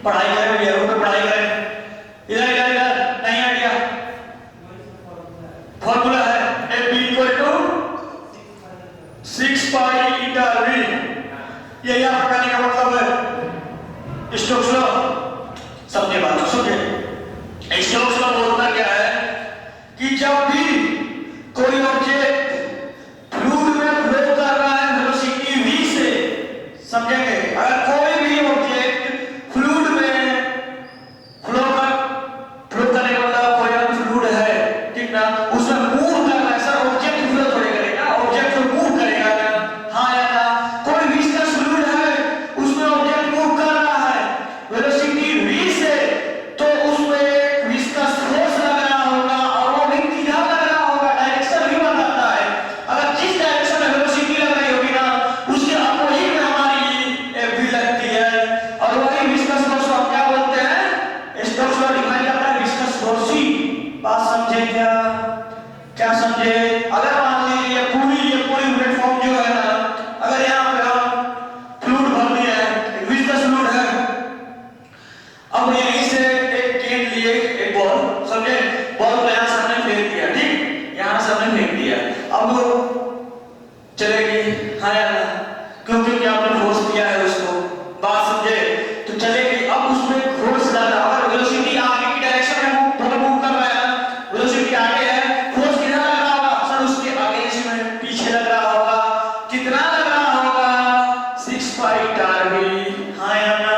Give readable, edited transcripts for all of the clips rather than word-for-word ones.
पढ़ाई करें भैया, रूम में पढ़ाई करें। इधर इधर इधर नहीं आइडिया, फॉर्मूला है a b equal to 6 pi eta v. ये यहाँ पढ़ाने का मतलब है स्टोक्स लॉ। समझे बात को, समझे। स्टोक्स लॉ बोलता क्या है कि जब भी कोई ऑब्जेक्ट फ्लूइड में फ्लो कर रहा है वेलोसिटी v से, समझेंगे, अगर कोई भी ऑब्जेक्ट फ्लूइड में फ्लो करने वाला कोई फ्लूइड है, ठीक ना, उसमें मूव कर रहा है सर, ऑब्जेक्ट फ्लो थोड़े करेगा, ऑब्जेक्ट तो मूव करेगा ना, हाँ या ना। कोई विस्कस फ्लूइड है, उसमें ऑब्जेक्ट मूव कर रहा है वेलोसिटी v से, तो उसमें विस्कस फोर्स लग रहा होगा और वो भी किधर लग रहा होगा, डायरेक्शन भी बताता है। अगर जिस डायरेक्शन में वेलोसिटी लग रही होगी ना, उसके अपोजिट में हमारी v लगती है, और वही विस्कस फोर्स को हम क्या बोलते हैं, स्टोक्स लॉ डिफाइन करता है विस्कस फोर्स ही। बात समझे क्या? क्या समझे? अगर मान लीजिए ये पूरी प्लेटफॉर्म जो है ना, अगर यहाँ पे हम फ्लूइड भर दिया है, विस्कस फ्लूइड है, अब यहीं से एक गेंद लिए, एक बॉल, समझे, बॉल को यहाँ सामने फेंक दिया, ठीक, यहाँ सामने फेंक दिया, अब चलेगी, हाँ या ना, क्योंकि क्या आपने फोर्स दिया है उसको, बात समझे, तो चलेगी। अब उसमें फोर्स लगा, अगर वेलोसिटी आगे की डायरेक्शन में मूव कर रहा है ना, वेलोसिटी आगे है, फोर्स कितना लग रहा होगा सर, उसके आगे इसमें पीछे लग रहा होगा, कितना लग रहा होगा 6 पाई टार भी, हाँ या ना।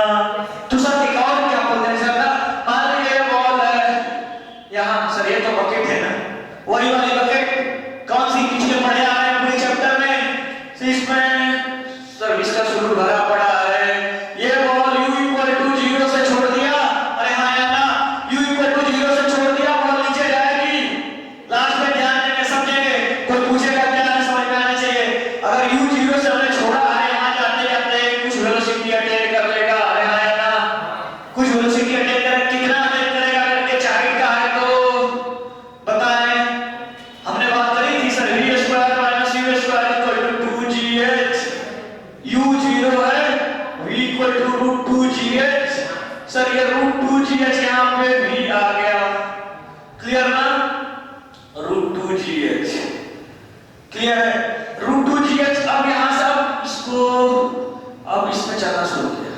तो सर एक और क्या बोलते हैं सर ना, मान लीजिए बॉल है यहाँ सर, ये तो बकेट है ना, वही वाली बकेट कौन सी पिछले पढ़े आ रहे हैं पूरे चैप्टर में, इसमें सर विस्कस फ्लूइड भरा पड़ा है, ये बॉल u इक्वल टू 0 से छोड़ दिया, अरे हाँ या ना, u इक्वल टू 0 से छोड़ दिया, बॉल नीचे जाएगी, लास्ट में ध्यान देंगे, समझेंगे, कोई पूछेगा क्या है, समझ में आना चाहिए। अगर u 0 से हमने छोड़ा है, यहाँ जाते जाते कुछ वेलोसिटी अटेन कर लेगा, अरे हाँ या ना, कुछ वेलोसिटी अटेन कर, कितना अटेन करेगा करके चाहिए का है, तो बताएं। हमने बात करी थी sir v square minus u square equal to 2gh, u 0 है, v equal to √2gh, sir ये √2gh यहाँ पे v आ गया, क्लियर ना, √2gh, क्लियर है, √2gh। अब यहाँ से अब इसको, अब इसमें चलना शुरू किया,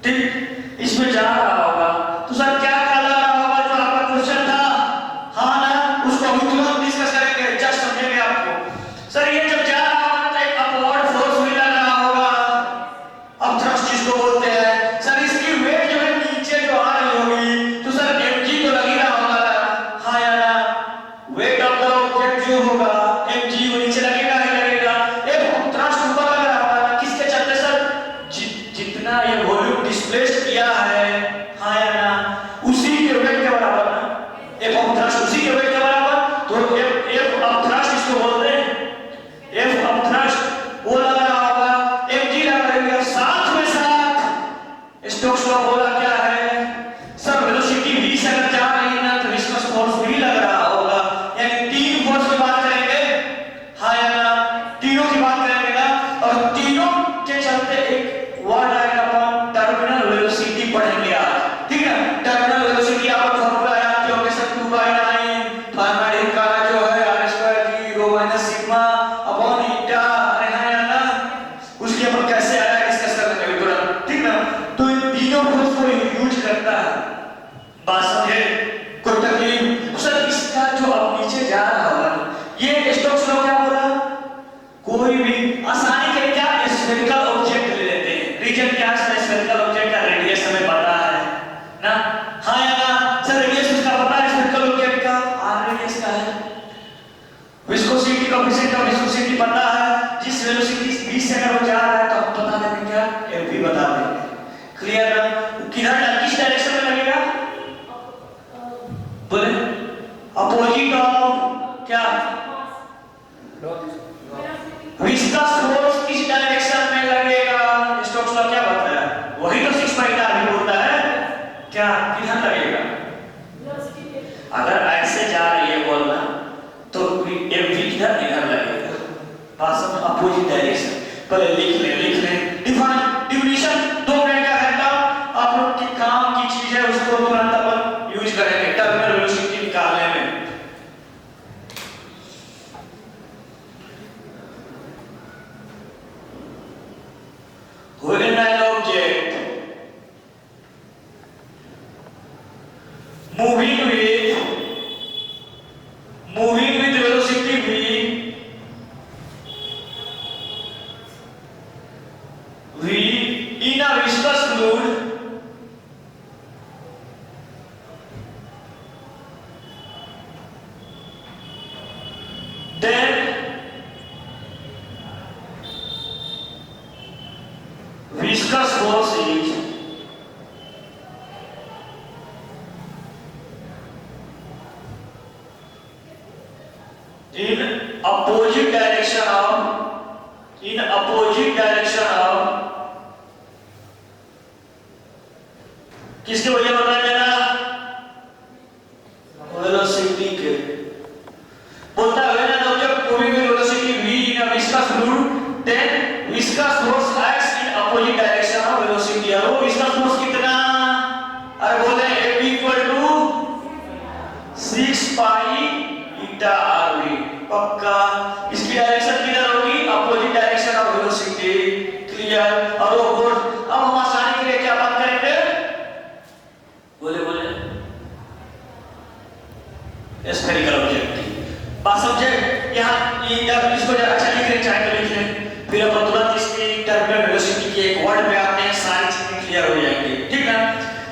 ठीक, इसमें जा रहा होगा, तो सर क्या लग रहा होगा जो आपका क्वेश्चन था, हाँ ना, उसको हम तुरंत डिस्कस करेंगे, जस्ट समझेंगे आपको। सर ये जब जा रहा होगा तो एक अपवर्ड फोर्स भी लग रहा होगा, अब थ्रस्ट जिसको बोलते हैं, सर इसकी वेट जो है नीचे जो आ रही होगी, तो सर mg तो लग ही रहा होगा ना, हाँ या ना, वेट ऑफ द ऑब्जेक्ट जो होगा mg वो नीचे लगेगा ही लगेगा, एक थ्रस्ट ऊपर लग रहा होगा, किसके चलते सर, जितना ये वॉल्यूम डिस्प्लेस किया है, हाँ या ना, उसी के वेट के बराबर ना, एक ऑफ थ्रस्ट उसी के वेट के बराबर, तो एक ऑफ थ्रस्ट इसको बोलते हैं, एफ ऑफ थ्रस्ट वो लग रहा होगा, mg लग रही है, साथ में साथ स्टोक्स लॉ बोला क्या है सर, वेलोसिटी v से अगर जा रही है ना, तो विस्कस फोर्स भी लग रहा होगा, यानी तीन फोर्स की बात करेंगे, हाँ या ना, तीनों की बात करेंगे ना, और तीनों के चलते एक वर्ड आएगा अपन टर्मिनल वेलोसिटी पढ़ेंगे आज, ठीक है, टर्मिनल वेलोसिटी आपको फॉर्मूला याद होगा सर, 2/9 फार्माडिन का जो है r² रो माइनस सिग्मा अपॉन ईटा, अरे हाँ या ना, उसके अपन कैसे आया डिस्कस कर लेंगे तुरंत, ठीक ना। तो इन तीनों फोर्स को यूज करता है, बात समझे, कोई तकलीफ सर, इसका जो अब नीचे जा रहा होगा, ये स्टोक्स लॉ क्या बोला, कोई भी आसानी के क्या स्फेरिकल ऑब्जेक्ट ले लेते हैं, रीजन क्या है स्फेरिकल ऑब्जेक्ट का, रेडियस हमें पता है ना, हाँ या ना, सर रेडियस उसका पता है स्फेरिकल ऑब्जेक्ट का, r रेडियस का है, विस्कोसिटी कोएफिशिएंट ऑफ विस्कोसिटी पता है, जिस वेलोसिटी v से अगर वो जा रहा है तो हम बता देंगे क्या, mv बता देंगे, क्लियर ना, किधर किस डायरेक्शन में लगेगा, बोले अपोजिट ऑफ क्या, विस्कस फोर्स किस डायरेक्शन में लगेगा, स्टोक्स लॉ क्या बताया, वही तो 6 पाई टार भी बोलता है, क्या किधर लगेगा, अगर ऐसे जा रही है बॉल ना, तो mv किधर इधर लगेगा, बात समझ, अपोजिट डायरेक्शन, पहले लिख ले डिफाइन, डिफिनेशन 2 मिनट का है, आप लोग की काम की करेंगे टर्मिनल वेलोसिटी निकालने में। When an object moving with velocity v in a viscous fluid, then viscous force is in opposite direction of किसके वजह बताया जाना वेलोसिटी के बोलता है ना जब moving with velocity v in a viscous fluid then viscous force acts in opposite direction of velocity। और वो viscous force कितना अरे बोले F equal to 6 pi eta rv पक्का। इसकी डायरेक्शन किधर होगी opposite direction of velocity clear. और वो फोर्स अब हम आसानी के लिए क्या बात करेंगे बोले स्फेरिकल ऑब्जेक्ट की बात समझे। यहाँ इसको जरा अच्छा लिख रहे चाहे तो लिख लें फिर अपन तुरंत इसकी टर्मिनल वेलोसिटी की एक वर्ड में आते हैं सारी चीजें क्लियर हो जाएंगी ठीक ना।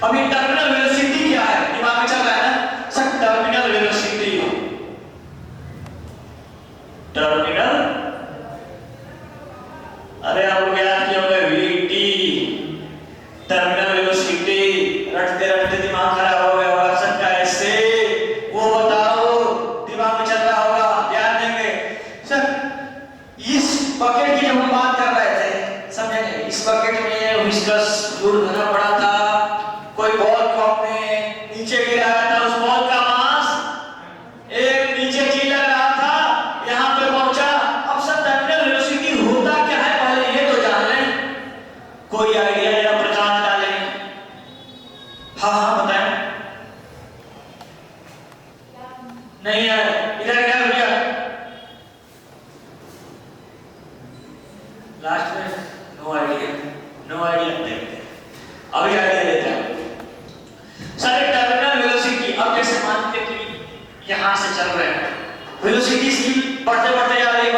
अभी टर्मिनल वेलोसिटी क्या है दिमाग में चल रहा है ना सर टर्मिनल वेलोसिटी टर्मिनल अरे आप लोग याद किए होंगे वीटी टर्मिनल वेलोसिटी रटते रटते दिमाग खराब हो गया होगा सबका ऐसे वो बताओ दिमाग में चल रहा होगा ध्यान देंगे सर। इस बकेट की हम बात कर रहे थे समझेंगे इस बकेट में विस्कस फ्लूइड भरा पड़ा था कोई बॉल कप में नीचे गिराया था उस बॉल का मास एक नीचे जी लग रहा था यहाँ पे पहुंचा। अब सर टर्मिनल वेलोसिटी होता क्या है पहले ये तो जान लें कोई आइडिया या प्रकाश डालें। हाँ बताएं नहीं है इधर क्या भैया लास्ट में नो आइडिया अभी आइडिया लेते हैं सर टर्मिनल वेलोसिटी। अब जैसे मानते कि यहां से चल रहे हैं वेलोसिटी इसकी बढ़ते जा रही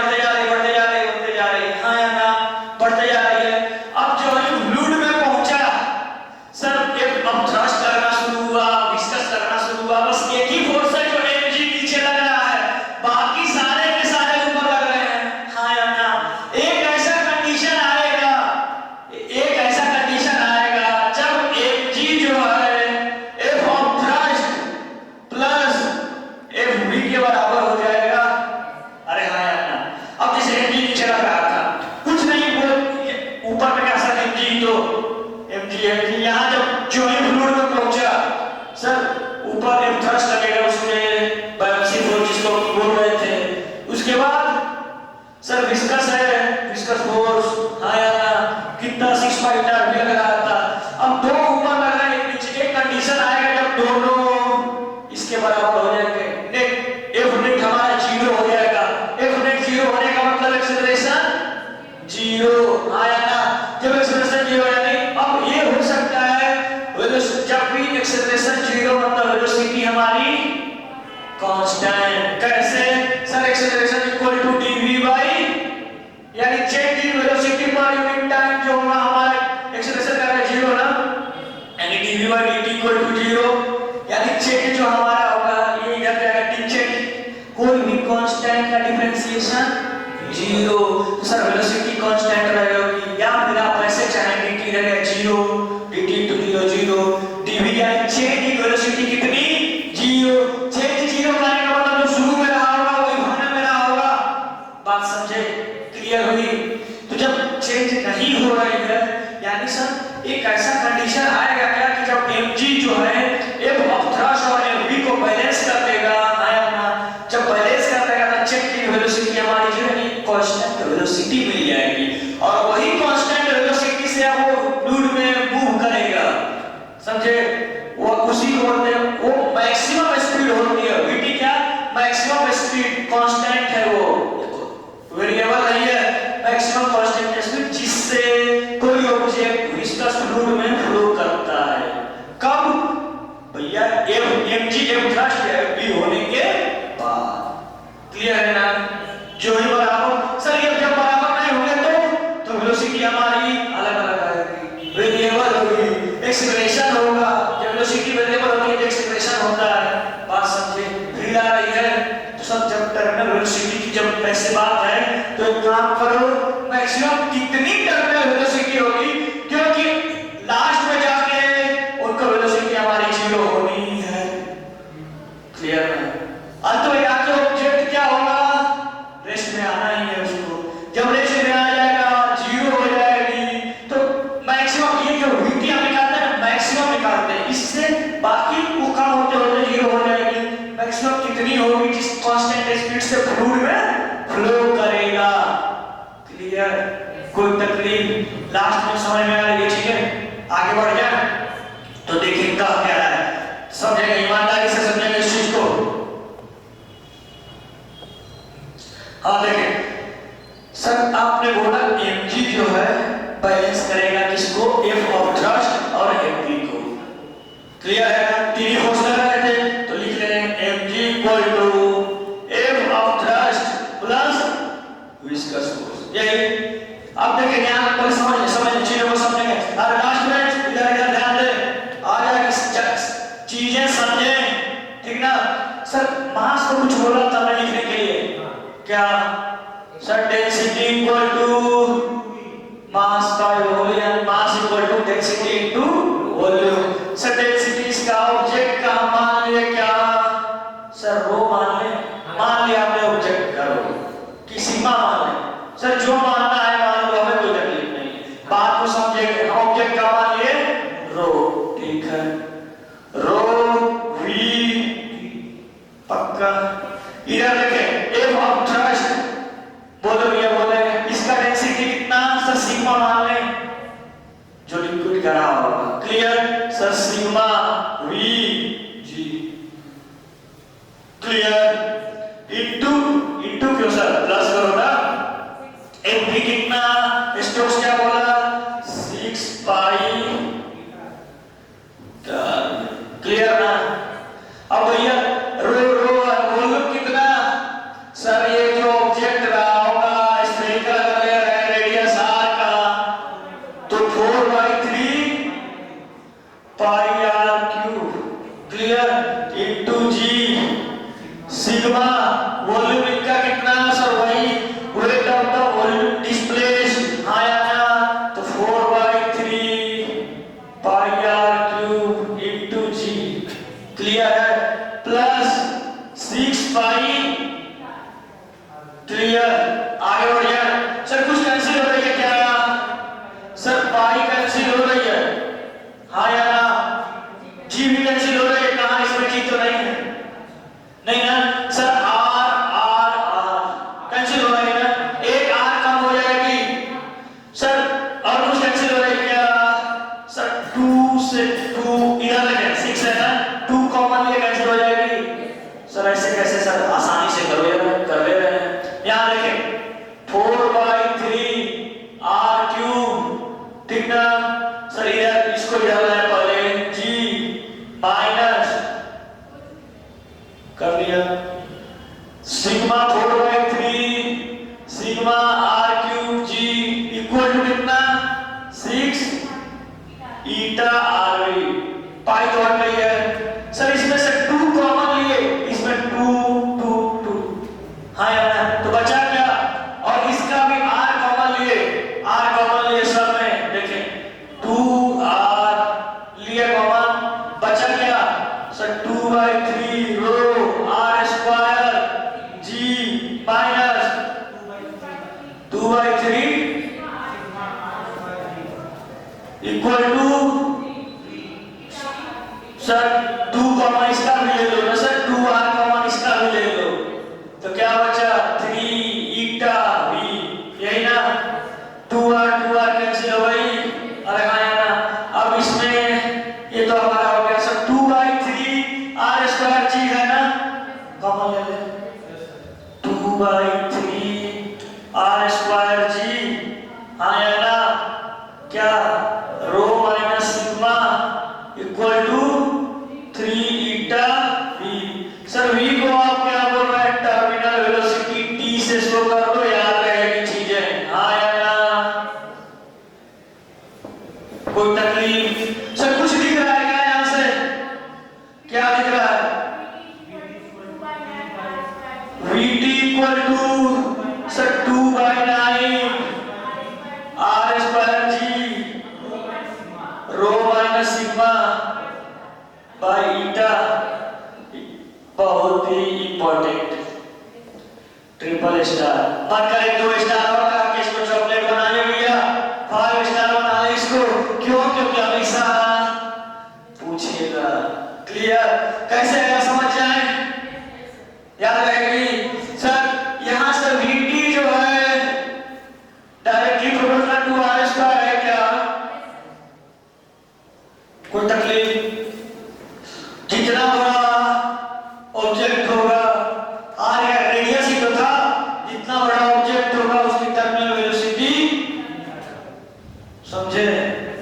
हाँ या ना बढ़ते जा रही है। अब जो है फ्लूइड में पहुंचा सर एक अब थ्रस्ट करना शुरू हुआ विस्कस करना शुरू हुआ बस एक ही फोर्स है जो mg नीचे लग रहा है बाकी सारे के सारे ऊपर लग रहे हैं हाँ या ना। एक ऐसा कंडीशन आएगा जब mg जो है f of thrust plus fv के बराबर हो जाएगा। अरे हाँ या ना। अब जैसे mg नीचे लग रहा था कुछ नहीं बोल ऊपर में कैसा mg तो mg यहाँ जब जो फ्लूइड में पहुंचा सर ऊपर एक थ्रस्ट लगेगा उसमें बायोप्सी फोर्स जिसको बोल रहे थे। उसके बाद सर विस्कस फोर्स हाँ या ना कितना 6 पाई भी लग रहा था। अब दो ऊपर लग रहा है एक नीचे एक कंडीशन आएगा जब दोनों इसके बराबर हो जाएंगे नेट F नेट हमारा 0 हो जाएगा। F नेट 0 होने का मतलब एक्सेलरेशन 0 हाँ या ना। जब एक्सेलरेशन 0 यानी अब ये हो सकता है जब भी एक्सेलरेशन 0 मतलब वेलोसिटी हमारी कांस्टेंट कैसे sir acceleration equal to dv by यानी change in velocity per unit time जो होगा हमारा एक्सेलरेशन का 0 ना यानी dv by dt equal to 0 यानी चेंज जो हमारा होगा ये इधर जाएगा टी चेंज कोई भी कांस्टेंट का डिफरेंशिएशन 0 तो सर वेलोसिटी कांस्टेंट रहेगी या फिर आप ऐसे चाहेंगे कि रहेगा 0 dt टू 0 dv यानी चेंज इन वेलोसिटी कितनी 0 चेंज 0 करने का मतलब जो शुरू में रहा होगा वही भाने में रहा होगा बात समझे क्लियर हुई। तो जब चेंज नहीं हो रही है यानी सर एक ऐसा कंडीशन आएगा क्या कि जब mg जो है f ऑफ थ्रस्ट और fv को बैलेंस कर देगा आया ना। जब बैलेंस कर देगा तो चेंज इन वेलोसिटी हमारी जो है कांस्टेंट वेलोसिटी मिल जाएगी और वही कांस्टेंट वेलोसिटी से अब वो फ्लूइड में मूव करेगा समझे। वो उसी को बोलते हैं वो जब वेलोसिटी वेरिएबल होती है तो एक्सेलरेशन होता है, बात समझे? फील आ रही है? तो सब जब टर्मिनल वेलोसिटी की जब ऐसे बात है तो एक काम करो, मैक्सिमम कितनी टर्मिनल वेलोसिटी होगी, क्योंकि लास्ट में जाके उनका वेलोसिटी हमारी जीरो होनी है। क्लियर है? अंत में जाके ऑब्जेक्ट क्या होगा, रेस्ट में आना ही है उसको। जब रेस्ट में आ जाएगा जीरो हो जाएगी, तो मैक्सिमम ये जो वीटी हम निकालते हैं मैक्सिमम निकालते हैं, इससे बाकी वो कम होते होते जीरो हो जाएगी। मैक्सिमम कितनी होगी, जिस कांस्टेंट स्पीड से फ्लूइड में फ्लो करेगा। क्लियर? कोई तकलीफ? लास्ट में समझ में आ रही है चीजें? आगे बढ़ जाए तो देखिए कहा क्या है, समझेंगे, ईमानदारी से समझेंगे इस चीज को। हाँ देखें सर, आपने बोला mg जो है बैलेंस करेगा किसको, f ऑफ थ्रस्ट और mp को। क्लियर है ना? तीन फोर्स लगा रहे थे तो लिख ले mg equal to f of thrust plus viscous force, यही। अब देखें यहां पर समझ चीजों को समझेंगे। और लास्ट में इधर इधर ध्यान दें, आ जाएगी चीजें समझें, ठीक ना? सर मास को कुछ बोला था मैं लिखने के लिए, क्या? Sir density equal to mass by volume, mass equal to density into volume. Sir density इसका ऑब्जेक्ट का मान लिया, क्या सर? रो मान ले, मान लिया आपने ऑब्जेक्ट का रो की सीमा मान ले। सर जो मानना है मान लो, हमें कोई तकलीफ नहीं, बात को समझेंगे। ऑब्जेक्ट का मान लिए रो, ठीक है? रो वी पक्का। इधर देखें f ऑफ थ्रस्ट, बोलो भैया बोले, इसका डेंसिटी कितना? सर सिग्मा मान ले, जो लिक्विड का रहा होगा। Clear? Sir sigma we ji, clear? Into क्यों सर, प्लस करो ना। mp कितना? स्टोक्स क्या बोला? 6 पाई। क्लियर ना? अब भैया वॉल्यूम कितना? सर ये जो ऑब्जेक्ट रहा होगा स्फेरिकल है, रेडियस r का, तो 4/3 पाई r cube. Clear? Into g sigma volume इनका कितना? सर वही weight of the volume displaced, हाँ या ना? तो 4/3 पाई r cube into g। Clear है? प्लस 6 पाई। क्लियर? आगे बढ़ जाए। सर कुछ कैंसिल हो रही है क्या? सर पाई कैंसिल हो रही है, हाँ या ना? जी भी कैंसिल हो रही है, कहां इसमें जी तो नहीं है, नहीं ना? Sir r r r cancel हो रही है ना, एक आर कम हो जाएगी। सर और कुछ कैंसिल हो रही है क्या? सर 2 से 2 इधर लगे 6 है ना, 2 कॉमन ये कैंसिल हो जाएगी। सर ऐसे कैसे सर, आसानी से करो यार, कर ले रहे हैं। यहां देखें 4/3 r क्यूब, ठीक ना? सर इधर इसको इधर लाए पहले, g माइनस कर दिया sigma 4/3 sigma r cube g equal to कितना? 6 ईटा rv। पाई तो हट गई है। सर इसमें से 2 कॉमन लिए, इसमें 2 2 2, हाँ या ना? तो बचा क्या? और इसका भी r कॉमन लिए, r कॉमन लिए सब में, देखें 2r लिए कॉमन, बचा क्या? Sir 2/3 rho r square g minus 2/3 equal to, sir 2 common इसका भी ले लो ना सर, 2r कॉमन इसका भी ले लो, तो क्या बचा? 3 ईटा v, यही ना? 2r कैंसिल हो गई, अरे हाँ ना? अब इसमें ये तो हमारा हो गया सर 2/3 r स्क्वायर g है ना, कॉमन ले ले, 2/3 r स्क्वायर g, हाँ या ना? क्या? Rho minus sigma equal to 3 eta v। Sir v को आप क्या बोल रहे हैं? टर्मिनल वेलोसिटी t से शो कर दो, याद रहेगी चीजें, हाँ या ना? कोई तकलीफ? सर कुछ दिख रहा है क्या यहां से? इंपॉर्टेंट। ट्रिपल स्टार बात करें 2 स्टार और का कि इसको चॉकलेट बना ले भैया, 5 स्टार बना ले इसको। क्यों? क्योंकि हमेशा पूछिएगा। क्लियर? कैसे है समझ जाए, याद रहेगी। सर यहां से वीटी जो है directly proportional to r square है क्या? कोई तकलीफ? जितना बड़ा ऑब्जेक्ट होगा, आर या रेडियस ही तो था, जितना बड़ा ऑब्जेक्ट होगा उसकी टर्मिनल वेलोसिटी, समझे?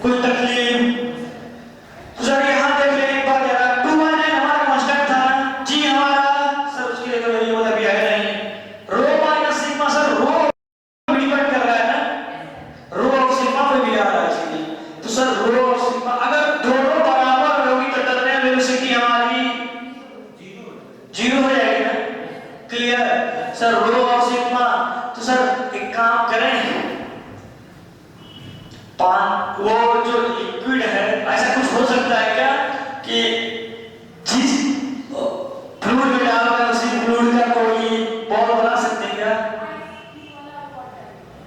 कोई तकलीफ? तो सर यहां देख लेने एक बार जरा, 2 हमारा कांस्टेंट था ना जी हमारा, सर उसके लिए तो वेरिएबल अभी है नहीं। रो माइनस सिग्मा, सर रो डिपेंड कर रहा है ना, रो और सिग्मा पे भी आ रहा है इसलिए। तो सर रो और सिग्मा अगर दोनों बराबर होगी तो टर्मिनल वेलोसिटी हमारी 0 हो जाएगी ना। क्लियर? सर रो और सिग्मा, तो सर एक काम करें, वो जो लिक्विड है ऐसा कुछ हो सकता है क्या कि जिस फ्लूइड में डालकर उसी फ्लूइड का कोई बॉल बना सकते हैं क्या?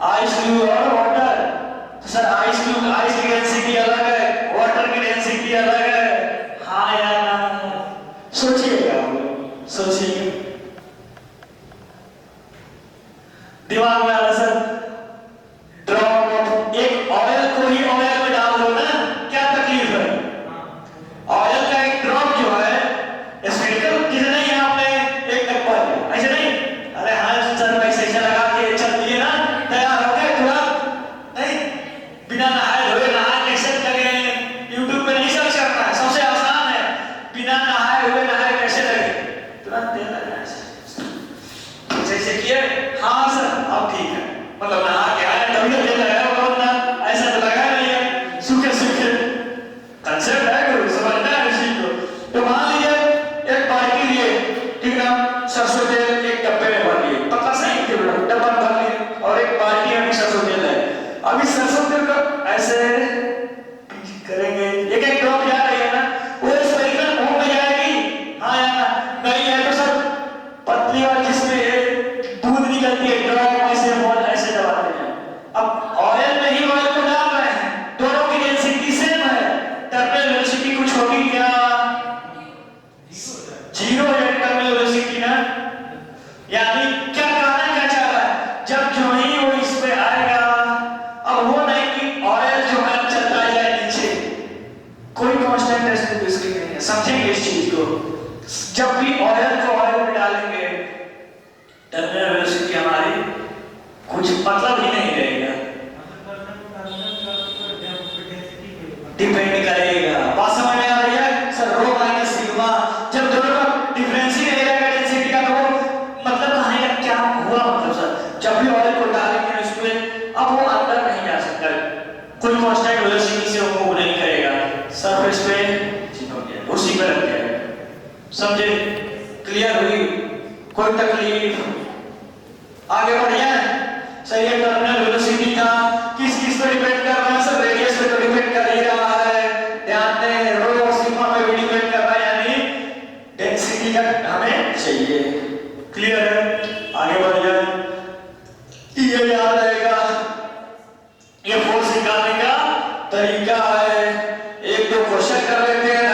आइस क्यूब और वाटर, तो सर आइस क्यूब, आइस की डेंसिटी अलग है, वाटर की डेंसिटी अलग है। हाँ या ना? सोचिएगा, सोचिए, दिमाग में आ रहा सर। ड्रॉप एक ऑयल को ही ऑयल में डाल दो ना, क्या तकलीफ है? ऑयल का एक ड्रॉप जो है स्फेरिकल, किसी नहीं है आपने एक डब्बा लिया, ऐसे नहीं, अरे हाँ सर वैसे ऐसे लगा के चल दिए ना, तैयार हो गए तुरंत, नहीं बिना नहाए धोए, नहाए कैसे करें, यूट्यूब पे नहीं सर्च करना है, सबसे आसान है, बिना नहाए हुए नहाए कैसे लगे, तुरंत तेल लगा ऐसे किए। हाँ सर अब ठीक है, मतलब नहा के आए तभी तो तेल लगाया होगा ना, ऐसा तो लगा नहीं है, सूखे सूखे कंसेप्ट है, कोई समझना है इसी को। तो मान लीजिए एक बाल्टी लिए, ठीक ना, सरसों तेल एक डब्बे में भर लिए, पता सही कि डब्बा भर लिए और एक बाल्टी में सरसों तेल है। अभी सरसों तेल का ऐसे करेंगे, एक एक ड्रॉप जा रही है ना, वो स्फेरिकल फॉर्म में जाएगी। हाँ या ना? नहीं है तो सर पतली और जिसमें दूध निकलती है ड्रॉप ऐसे बॉल ऐसे दबाते हैं। अब ऑयल में ही ऑयल को डाल रहे हैं, दोनों की डेंसिटी सेम है, टर्मिनल वेलोसिटी कुछ होगी क्या? 0 है टर्मिनल वेलोसिटी ना। यानी क्या कहना क्या चाह रहा है, जब जो ही वो इस पे आएगा, अब वो नहीं कि ऑयल जो है चलता जाए नीचे, कोई कांस्टेंट ऐसे बेसिकली नहीं है, समझेंगे इस चीज को। जब भी ऑयल को ऑयल में डालेंगे टर्मिनल वेलोसिटी हमारी कुछ मतलब ही नहीं रहेगा, डिपेंड करेगा। बात समझ में आ रही है सर? रो माइनस सिग्मा, जब दोनों का डिफरेंस ही नहीं रहेगा डेंसिटी का, तो मतलब कहने का क्या हुआ, मतलब सर जब भी ऑयल को डालेंगे उसमें, अब वो अंदर नहीं जा सकता, कोई कांस्टेंट वेलोसिटी से वो मूव नहीं करेगा, सरफेस पे उसी पर रख जाएगा। समझे? क्लियर हुई? कोई तकलीफ? आगे बढ़िए। सर ये टर्मिनल वेलोसिटी का किस किस पे डिपेंड कर रहा है? सर रेडियस पे तो डिपेंड कर ही रहा है, ध्यान दें, रो और सिग्मा पे भी डिपेंड कर रहा है, यानी डेंसिटी का हमें चाहिए। क्लियर है? आगे बढ़ जाए, ये याद रहेगा, ये फोर्स निकालने का तरीका है। एक दो क्वेश्चन कर लेते हैं,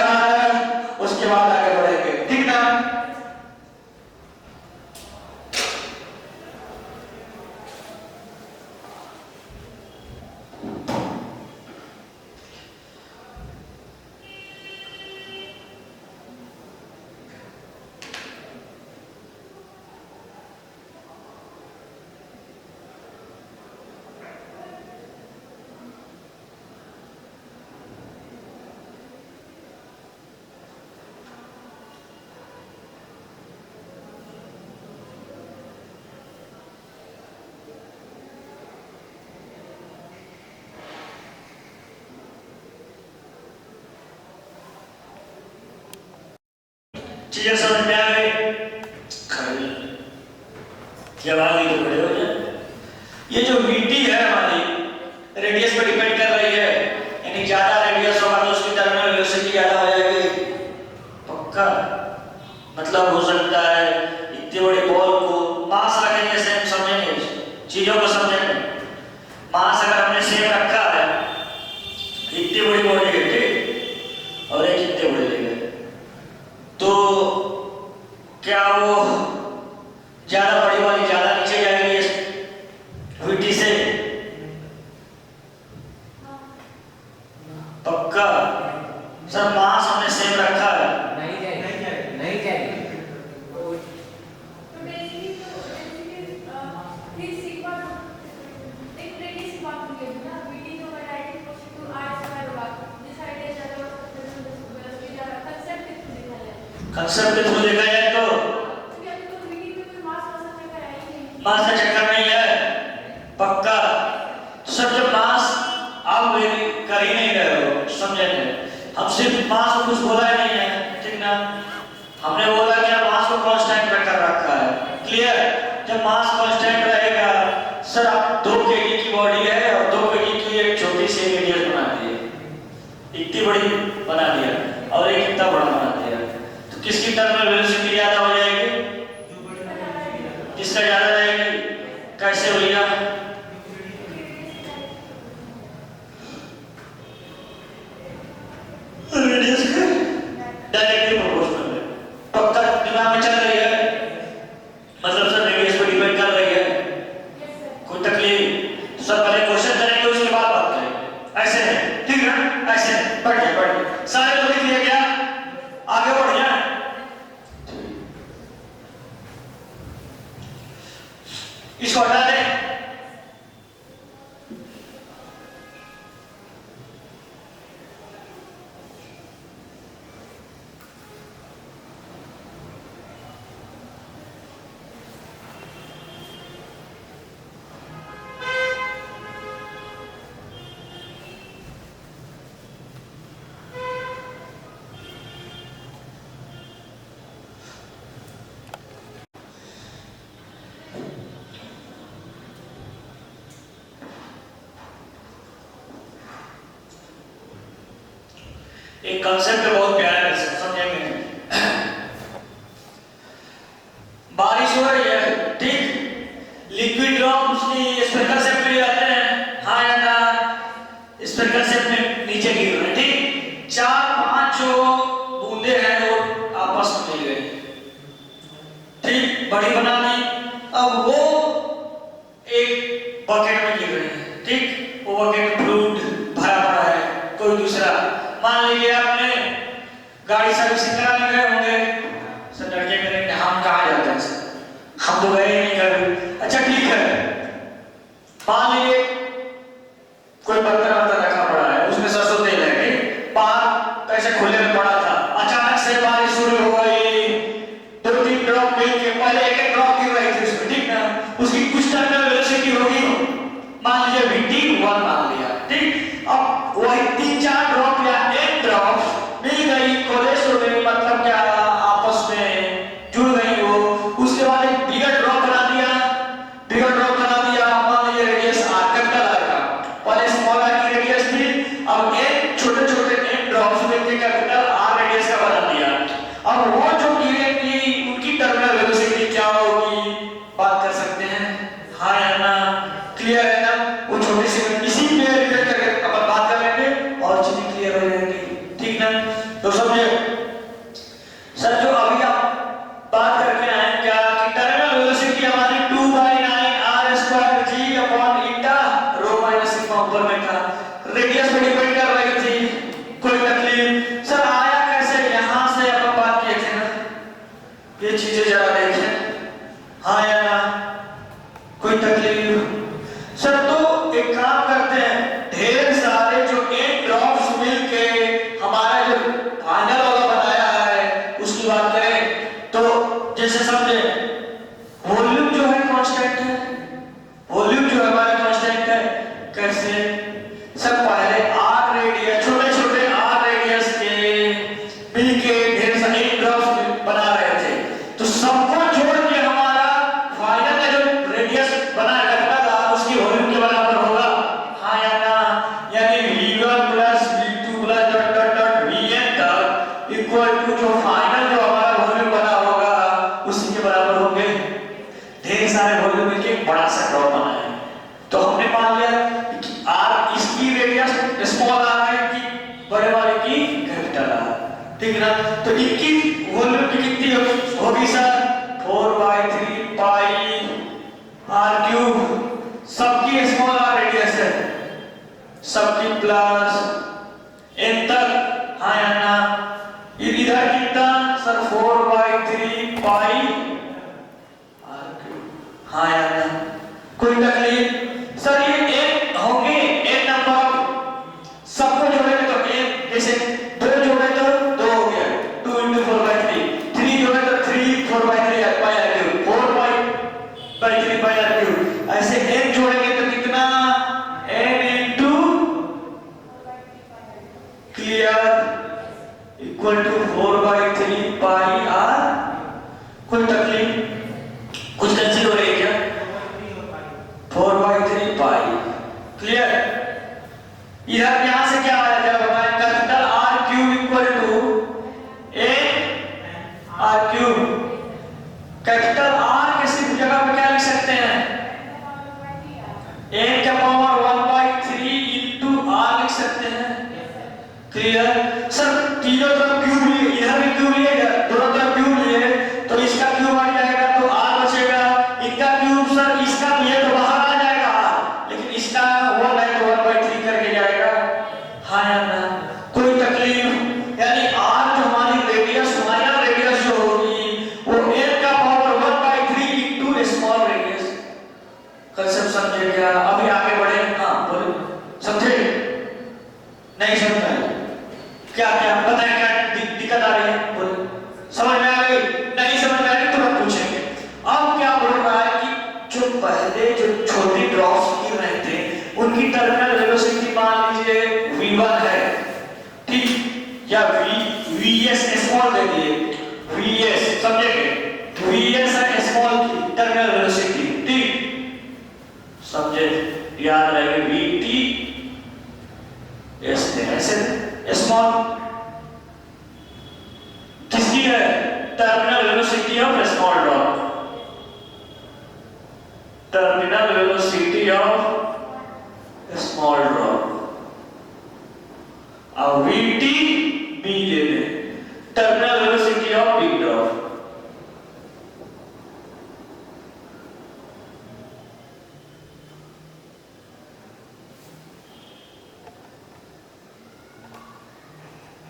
उसके बाद आगे बढ़ेंगे, ठीक ना? चीजें समझ में आ गई? खड़ी जब आ गई तो खड़े हो जाए। ये जो वीटी है हमारी रेडियस पर डिपेंड कर रही है, यानी ज्यादा रेडियस होगा तो उसकी टर्मिनल वेलोसिटी ज्यादा हो जाएगी, पक्का? मतलब हो सकता है इतने बड़े बॉल को मास रखेंगे से हम समझेंगे, चीजों को समझेंगे। मास अगर हमने सेम रखा है, इतनी बड़ी बॉडी है ठीक, और एक इतने बड़े ले गए, तो क्या वो ज्यादा बड़ी वाली ज्यादा नीचे जाएगी वीटी से? पक्का सर मास हमने सेम रखा है। नहीं जाएगी, नहीं जाएगी। कंसेप्ट के थ्रू देखा जाए तो मास का चक्कर नहीं है पक्का। तो सर जब मास आप कर ही नहीं रहे हो, समझेंगे हम सिर्फ मास को कुछ बोला ही नहीं है ठीक ना, हमने बोला कि मास को कांस्टेंट रखकर रखा है, क्लियर। जब मास कांस्टेंट रहेगा सर, आप 2 केजी की बॉडी है और 2 केजी की एक छोटी सी रेडियस बना दी है, इतनी बड़ी बना दिया और एक इतना बड़ा बना दिया, तो किसकी टर्मिनल वेलोसिटी ज्यादा हो जाएगी? किसका ज्यादा रहेगी? कैसे भैया? रेडियस डायरेक्टली प्रोपोर्शनल है, पक्का दिमाग में चल रही है, मतलब सर रेडियस पर डिपेंड कर रही है, कोई तकलीफ? सर पहले क्वेश्चन करेंगे उसके बाद बात करेंगे, ऐसे है ठीक है? ऐसे बढ़िया सारे लोग लिख लिया क्या? आगे बढ़ जाए, इसको हटा दें। एक कांसेप्ट बहुत प्यारा है, समझेंगे। बारिश हो रही है ठीक, लिक्विड ड्रॉप्स की स्पेक्ट्रल शेप में आते हैं, हाँ या ना? स्पेक्ट्रल शेप में नीचे गिर रहे हैं ठीक, 4-5 जो बूंदे हैं वो आपस में मिल गए ठीक, बड़ी बना दी, अब वो एक बकेट में गिर रहे हैं ठीक, वो बकेट फ्लूइड भरा पड़ा है, कोई दूसरा, मान लीजिए आपने गाड़ी सर्विसिंग कराने गए होंगे, सर लड़के करेंगे हम कहाँ जाते हैं सर, हम तो गए नहीं कभी, अच्छा ठीक है, मान लीजिए कोई बर्तन रखा पड़ा है, उसमें सरसों तेल है ठीक, बाहर ऐसे खुले में पड़ा था, अचानक से बारिश शुरू हो गई, 2-3 ड्रॉप मिलके पहले एक ड्रॉप गिर रही थी उसमें ठीक ना, उसकी कुछ टर्मिनल वेलोसिटी होगी, मान लीजिए VT1 मान लिया ठीक, अब वही 3-4 ड्रॉप या एक ड्रॉप मिल गई, कोलेज हो गई, मतलब क्या आपस में जुड़ गई वो, उसके बाद एक बिगर ड्रॉप बना दिया, मान लीजिए रेडियस r कैपिटल R का, पहले स्मॉल r की रेडियस थी, अब एक छोटे छोटे n ड्रॉप्स मिलके कैपिटल R रेडियस का बना दिया, अब वो जो गिरेंगी उनकी टर्मिनल वेलोसिटी क्या होगी, बात कर सकते हैं, हाँ या ना? क्लियर है ना? वो छोटी सी इसी पे रिलेट करके अपन बात कर लेंगे और चीजें क्लियर हो जाएंगी ठीक ना। तो समझे सर, जो अभी आप बात करके आए क्या कि टर्मिनल वेलोसिटी हमारी 2/9 r² g/eta rho minus sigma ऊपर में था, रेडियस पे डिपेंड कर रही थी, कोई तकलीफ? सर आया कैसे? यहां से अपन बात किए थे ना, ये चीजें जरा देखें, हाँ या ना? कोई तकलीफ? सर तो एक काम करते हैं, ढेर सारे जो n ड्रॉप्स मिलके हमारा जो फाइनल वाला बनाया है उसकी बात करें तो जैसे समझे, वॉल्यूम जो है कांस्टेंट है, वॉल्यूम जो हमारा कांस्टेंट है, कैसे? सर पहले r रेडियस, छोटे छोटे r रेडियस के मिलके ढेर सारे n ड्रॉप्स बना रहे थे, तो सबको जोड़ के हमारा फाइनल का जो रेडियस बना है उसकी वॉल्यूम के बराबर होगा, हाँ या ना? यानी V1 plus V2 plus dot dot dot Vn तक इक्वल टू जो फाइनल जो हमारा वॉल्यूम बना सारे वॉल्यूम मिलके एक बड़ा सा ड्रॉप बना है। तो हमने मान लिया कि आर इसकी रेडियस स्मॉल आर है कि बड़े वाले की कैपिटल आर, ठीक है ना। तो इनकी वॉल्यूम की कितनी होगी सर? 4/3 pi are cube. सबकी स्मॉल आर रेडियस है, सबकी प्लस एन तक, हाँ या ना। इधर कितना सर? 4/3 पाई आर क्यूब, हाँ या ना। कोई तकलीफ? सर ये एन होंगे, एन नंबर सबको जोड़ेंगे तो एन, जैसे 2 जोड़े तो 2 हो गया, 2 × 4/3, 3 जोड़े तो 3 4/3 pi are cube, 4/3 pi are cube. ऐसे एन जोड़ेंगे तो कितना? N into clear equal to 4/3 pi R. कोई तकलीफ? कुछ कंसीडर हो रही है क्या? 4/3 पाई क्लियर। इधर यहां से क्या आ जाएगा? Capital r cube equal to n r cube. Capital r के सिर्फ जगह पे क्या लिख सकते हैं? एन का पावर 1/3 इनटू आर लिख सकते हैं, क्लियर। सर तीनों तरफ क्यूब लिए, इधर भी क्यूब लिए, दोनों तरफ क्यूब लिए, तो इसका क्यूब आ जाएगा तो आर बचेगा। इनका क्यूब सर, इसका ये तो बाहर आ जाएगा आर, लेकिन इसका 1 है तो 1/3 करके जाएगा, हाँ या ना। कोई तकलीफ? यानी आर जो हमारी रेडियस, हमारी रेडियस जो होगी वो एन का power 1/3 into small radius. Concept समझे क्या? अभी आगे बढ़े, हाँ बोलो, समझे? नहीं समझ क्या क्या बताएं, क्या दिक्कत आ रही है? बोलो, समझ में आ गई? नहीं समझ में आ रही तुरंत पूछेंगे। अब क्या बोल रहा है कि जो पहले जो छोटी ड्रॉप्स गिर रहे थे उनकी टर्मिनल वेलोसिटी मान लीजिए v1 है, ठीक, या vs स्मॉल दे दिए, vs समझेंगे, vs है स्मॉल की टर्मिनल वेलोसिटी, ठीक, समझे? याद रहे vt ऐसे स्मॉल किसकी है? Terminal velocity of small drop, terminal velocity of small drop. अब vt b ले ले, terminal velocity of big drop.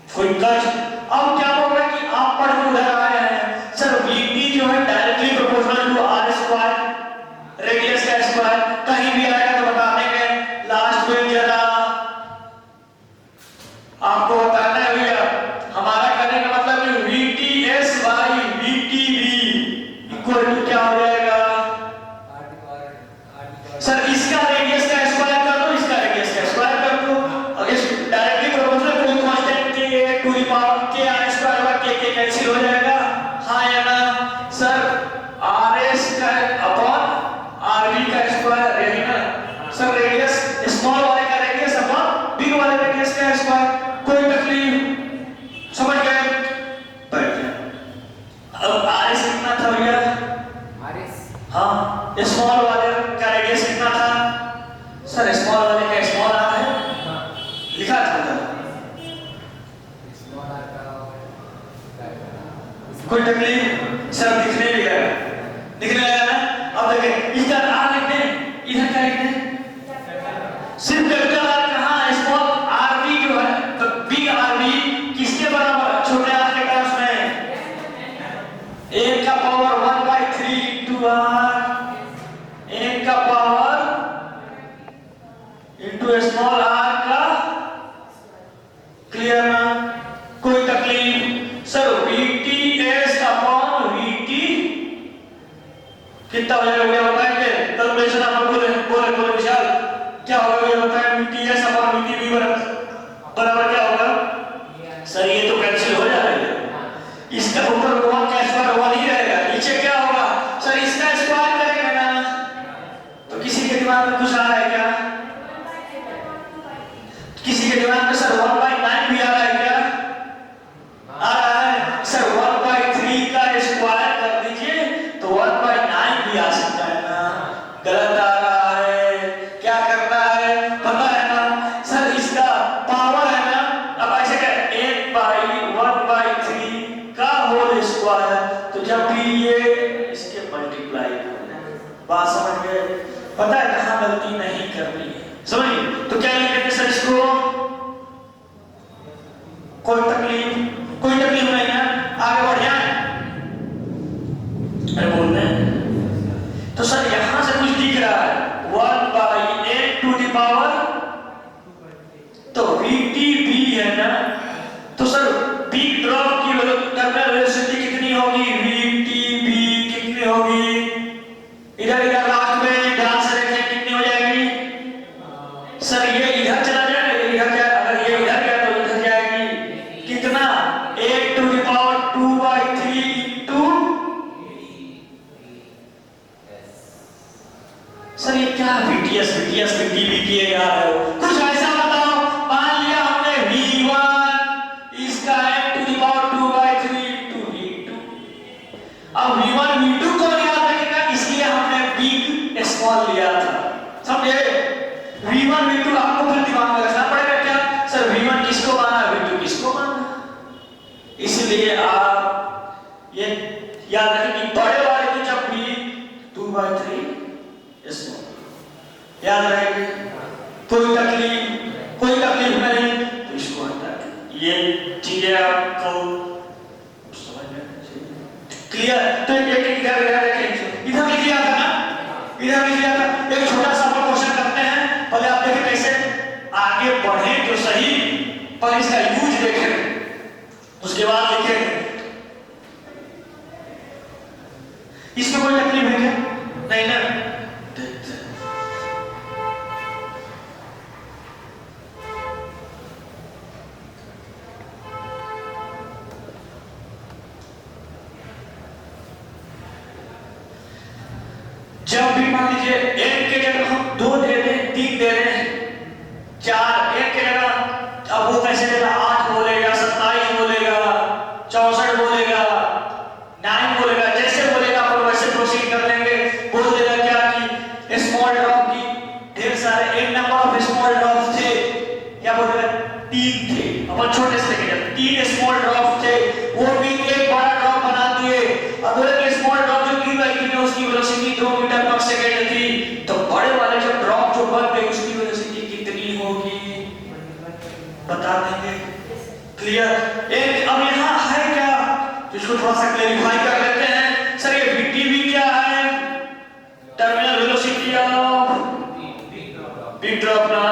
कोई कष्ट? अब क्या बोल रहा है कि आप पढ़ के उधर आए हैं सर, vt जो है directly proportional to r square, radius का स्क्वायर। कहीं भी आएगा तो बता देंगे, लास्ट में जरा आपको बताना है भैया। हमारा करने का मतलब है vts by vtb equal to क्या हो जाएगा? सर इसका रेडियस का स्क्वायर कर दो, इसका रेडियस का स्क्वायर कर दो। अगर डायरेक्टली प्रोपोर्शनल कोई कांस्टेंट के टू द पावर के आर स्क्वायर होगा, के कैंसिल हो जाएगा, हाँ या ना। सर rs का अपॉन rb का स्क्वायर है ना। सर रेडियस स्मॉल वाले का रेडियस अपॉन बिग वाले रेडियस का स्क्वायर। कोई तकलीफ? समझ गए? बैठ गया। अब rs कितना था भैया? हाँ, स्मॉल वाले का रेडियस कितना था? सर स्मॉल वाले का स्मॉल आर है, लिखा था उधर। कोई तकलीफ? सर दिखने भी लगा, दिखने लगा ना। अब देखिए इधर आर लिखते हैं, इधर क्या लिखते हैं? सिर्फ कैपिटल आर कहाँ? स्मॉल आरबी जो है, तो बिग आरबी किसके बराबर? छोटे आर के टर्म्स में एन का पावर 1/3 इनटू आर, एन का पावर इनटू स्मॉल आर का, क्लियर ना? कोई तकलीफ? सर vts अपॉन vt कितना हो जाएगा बताएंगे? कैलकुलेशन आप बोले बोले बोले विशाल क्या होगा ये बताएं? vts अपॉन vtb बराबर क्या होगा? सर ये तो कैंसिल हो जाएगा, इसका ऊपर 1 का स्क्वायर 1 ही रहेगा, नीचे क्या होगा? सर इसका स्क्वायर करेंगे ना। तो किसी के दिमाग में कुछ आ रहा है क्या? किसी के दिमाग में सर 1/9 भी आ रहा है क्या? आ रहा है। सर 1/3 का स्क्वायर कर दीजिए तो 1/9 भी आ सकता है। इसको आया, तो जब भी ये इसके मल्टीप्लाई करना है, बात समझ गए? पता है कहाँ गलती नहीं करनी है, समझिए। तो क्या लिखेंगे सर इसको? कोई तकलीफ नहीं है, आगे बढ़ जाए। अरे बोल रहे हैं तो सर यहां से कुछ दिख रहा है 1/8 टू द पावर, तो VTB है ना, तो सर बिग ड्रॉप की टर्मिनल वेलोसिटी कितनी होगी? VTB कितनी होगी? इधर लास्ट में ध्यान से देखें कितनी हो जाएगी सर? ये इधर चला जाएगा, इधर क्या, अगर ये इधर गया तो इधर जाएगी कितना? 8 to the power 2/3 into. Sir ये क्या VTS VTB किए जा रहे हो? कुछ ऐसा बताओ। मान लिया हमने V1 इसका 8 to the power 2/3 into V2। अब V1 V2 को याद रखेगा, इसलिए हमने बिग स्मॉल लिया था, समझे? V1 V2 आपको फिर दिमाग में रखना पड़ेगा क्या सर, V1 किसको माना, V2 किसको माना। इसलिए आप ये याद रखें कि बड़े वाले की जब भी 2/3 स्मॉल याद रहेगी। कोई तकलीफ नहीं, तो इसको हटा के ये चीजें आपको समझ में क्लियर। तो इधर लिख लिया था ना, इधर लिख लिया था। एक छोटा सा क्वेश्चन करते हैं, पहले आप देखें कैसे आगे बढ़े तो सही, पर इसका यूज देखें, उसके बाद लिखें। इसमें कोई तकलीफ है क्या? नहीं ना। जब भी मान लीजिए एक के जगह हम 2 दे दें, 3 दे रहे हैं, 4 एक के जगह, अब वो कैसे देगा? 8 बोलेगा, 27 बोलेगा, 64 बोलेगा, 9 बोलेगा, जैसे बोलेगा अपन वैसे प्रोसीड कर लेंगे। बोल देगा क्या कि स्मॉल ड्रॉप की ढेर सारे, एक नंबर ऑफ स्मॉल ड्रॉप थे, क्या बोलेगा? 3 थे, अपन छोटे से लेके जाते, 3 स्मॉल ड्रॉप थे, वो भी एक बड़ा ड्रॉप बना दिए। अब बोले स्मॉल ड्रॉप जो गिर रही थी उसकी वेलोसिटी 2 मीटर पर सेकंड थी, तो बड़े वाले जो ड्रॉप जो बन गई उसकी वेलोसिटी कितनी होगी बता देंगे। क्लियर? एक अब यहाँ है क्या, तो इसको थोड़ा सा क्लैरिफाई कर लेते हैं। सर ये VTB क्या है? Terminal velocity of big drop ना।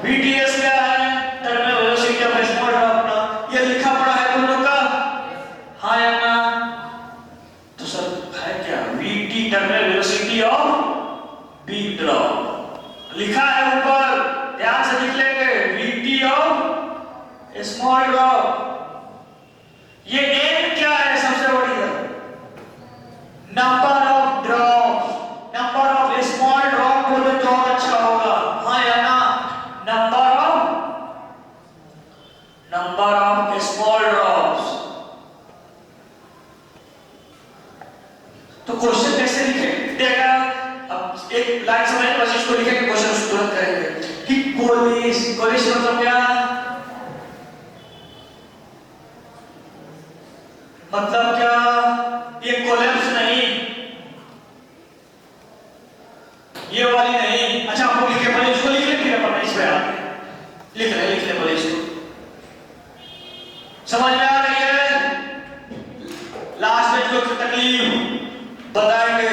VTS क्या है? Terminal velocity of small drop ना। ये लिखा पड़ा है तुम लोग का, हाँ या ना? तो सर है क्या? VT terminal velocity of big drop लिखा है ऊपर, ध्यान से लिख लेंगे। VT of small drop. ये n क्या है? सबसे बड़ी है number of drop, number of small drop बोले तो और अच्छा होगा, हाँ या ना? Number of small drops. तो क्वेश्चन कैसे लिखें देगा? अब एक लाइन समझ बस इसको लिखेंगे, क्वेश्चन तुरंत करेंगे कि कोलिशन मतलब क्या? मतलब क्या? ये कोलैप्स नहीं, ये वाली नहीं। अच्छा आपको लिखे, पहले इसको लिख ले, फिर अपन इस पे आते हैं। लिख ले पहले इसको, समझ में आ रही है? लास्ट में जो तकलीफ बताएंगे।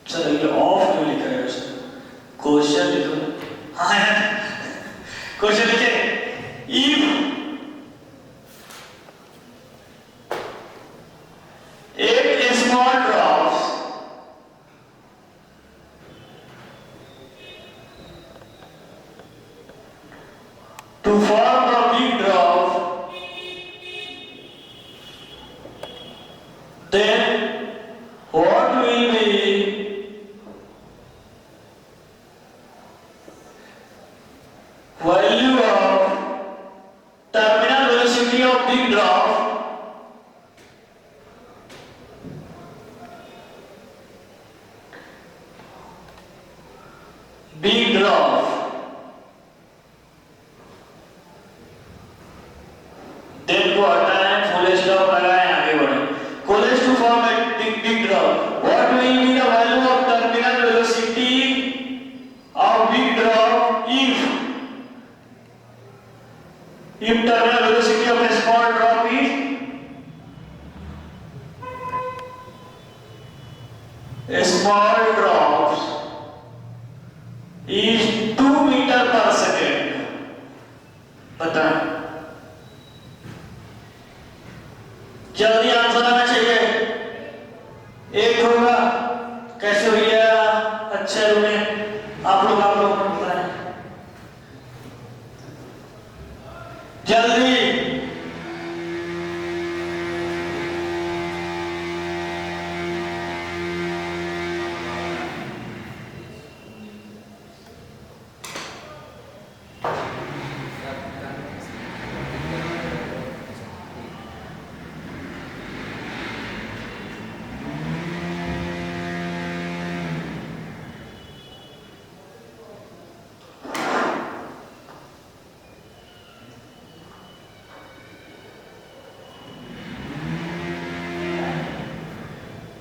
सर ये ऑफ क्यों लिखा है उसने? क्वेश्चन लिखो, हाँ क्वेश्चन लिखे, इफ एक small drops to form the big drop Internal velocity of a small drop is a small drops is 2 meter per second. बताएं, जल्दी आंसर आना चाहिए। एक होगा कैसे हुई है अच्छे में आप लोग बताएं जल्दी।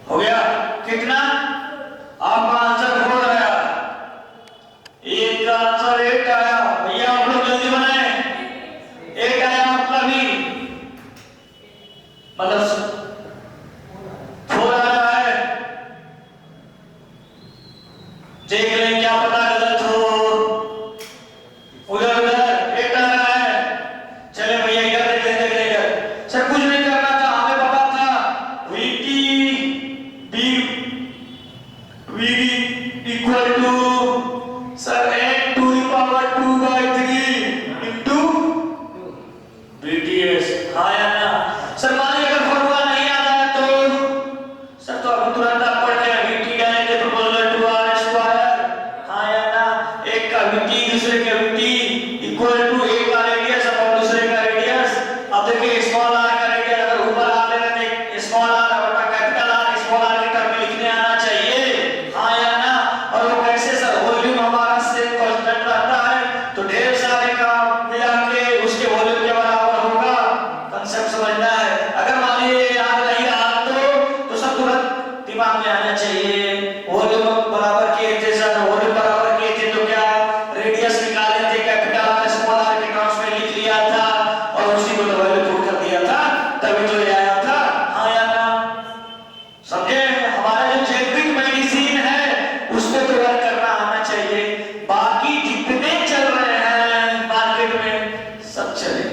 हो गया कितना? आपका आंसर हो रहा है। एक का आंसर 8 आया। भैया आप लोग जल्दी बनाए। 8 आया आपका भी, मतलब 4 आ रहा है। देख लें क्या पता गलत हो। उधर उधर 8 आ रहा है। चले भैया इधर देख लें इधर। सर कुछ नहीं करना था, हमें पता था VT VD equal to sir 8 to the power 2 by 3 into VTS। हाँ या ना? सर मान लीजिए अगर फॉर्मूला नहीं आ रहा है तो सर तो अभी तुरंत आप पढ़ के VT जाएंगे प्रोपोर्शनल टू R स्क्वायर। हाँ या ना? एक का VT दूसरे का VT इक्वल टू एक का रेडियस अपॉन दूसरे का रेडियस। अब देखिए स्मॉल r का रेडियस अगर ऊपर आ लेना तो स्मॉल r बटा कैपिटल R स्मॉल r के टर्म में लिखने आना चाहिए। हाँ या ना? और वो कैसे सर? वॉल्यूम हमारा सेम कांस्टेंट रहता है तो ढेर सारे का मिला के उसके वॉल्यूम के बराबर होगा। कांसेप्ट समझना है। अगर मान लीजिए याद नहीं रहा तो सब तुरंत दिमाग में आना चाहिए। वॉल्यूम बराबर किए थे सर, वॉल्यूम बराबर किए थे तो क्या रेडियस निकाले थे कैपिटल R स्मॉल r के टर्म्स में लिख लिया था और उसी को वैल्यू पुट कर दिया था, तभी तो ये आया था। हाँ या ना? समझे? हमारा जो जेनेरिक मेडिसिन है उसमें तो वर्क करना आना चाहिए। बाकी जितने चल रहे हैं मार्केट में सब चले,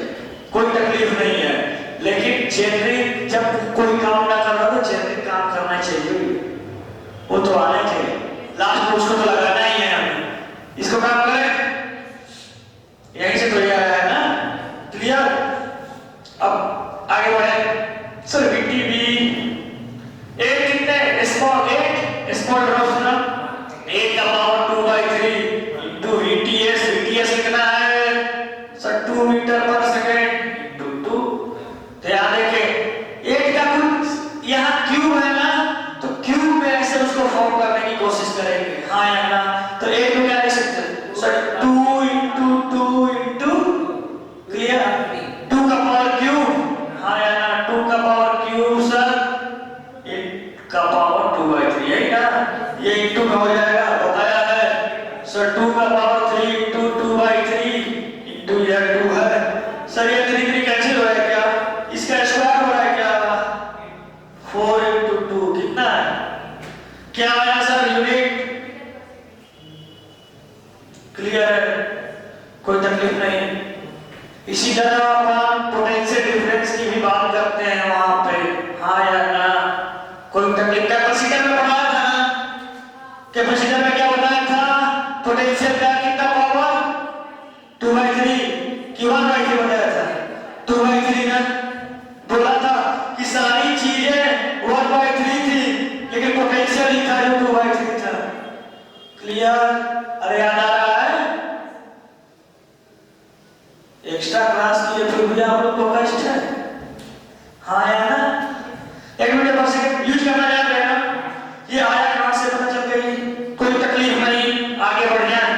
कोई तकलीफ नहीं है। लेकिन जेनेरिक जब कोई काम ना कर रहा तो जेनेरिक काम करना चाहिए। वो तो आने थे लास्ट में, उसको तो लगाना ही है हमें। इसको काम करें, यहीं से तो ये आया है ना? क्लियर? अब आगे बढ़े सर। VTB एक कितने स्मॉल ड्रॉप्स ना 8 का power 2 by 3 into VTS। VTS कितना है सर? 2 मीटर पर सेकंड into 2। तो यहाँ देखें 8 का कुछ यहाँ क्यूब है ना, तो क्यूब में ऐसे उसको फॉर्म करने की कोशिश करेंगे। हाँ या ना? तो 8 में क्या लिख सकते हैं सर? 2 into 2 into क्लियर 2 का पावर क्यूब। हाँ या ना? 2 का पावर क्यूब सर 8 का पावर 2 by 3 है ना? ये इंटू में हो जाएगा, बताया है सर। 2 का पावर 3 into 2 by 3 into ये 2 है सर। ये 3 3 कैंसिल हो रहा है क्या? इसका स्क्वायर हो रहा है क्या? 4 into 2 कितना है? क्या आया सर? यूनिट क्लियर है, कोई तकलीफ नहीं। इसी तरह अपन पोटेंशियल डिफरेंस की भी बात करते हैं वहां पे। हाँ या ना? कोई तकलीफ? कैपेसिटर में पढ़ाया था ना? कैपेसिटर में क्या बताया था? पोटेंशियल का कितना पावर 2 by 3 कि 1 by 3 बताया था? 2 by 3 ना बोला था कि सारी चीजें 1 by 3 थी लेकिन पोटेंशियल लिखा जो 2 by 3 था। क्लियर? अरे याद आ रहा है? एक्स्ट्रा क्लास किए फिर भी आप लोग को कष्ट है। हाँ या ना? 1 मीटर पर सेकंड यूज करना याद रहना। ये आया कहां से पता चल गई? कोई तकलीफ नहीं, आगे बढ़ जाए।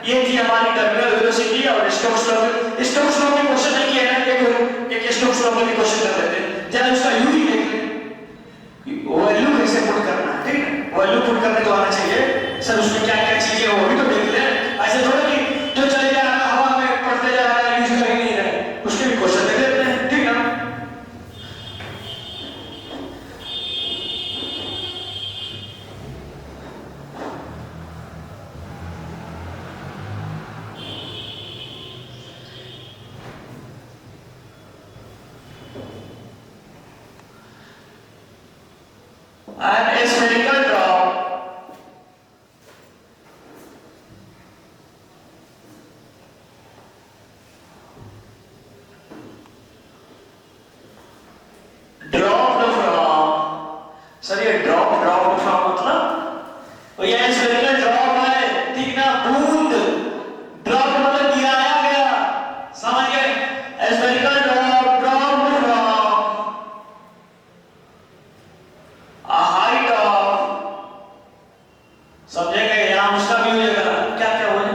ये थी हमारी टर्मिनल वेलोसिटी और स्टोक्स लॉ। स्टोक्स लॉ के क्वेश्चन नहीं किए ना, एक स्टोक्स लॉ के क्वेश्चन कर लेते हैं। जरा उसका यूज ही देख लें, वैल्यू कैसे पुट करना है। ठीक है, वैल्यू पुट करने तो आना चाहिए सर। उसमें क्या क्या चीजें हो भी तो देख लें। ऐसे थोड़ा कि जो चले जा रहा है हवा में पड़ते जा रहा है यूज कर ही नहीं रहे, उसके spherical drop dropped from a height of, समझेंगे यहाँ उसका भी हो जाएगा, क्या क्या बोले,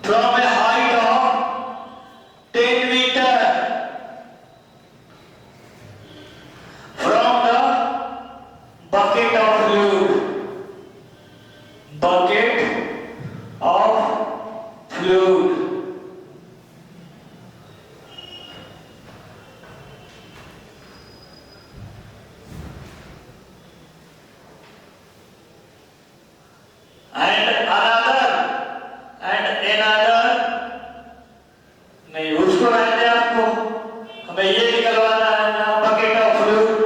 from a height of 10 meter from the bucket of fluid, bucket of fluid. नहीं उसको रहने आपको, हमें ये निकलवाना है ना, bucket of fluid.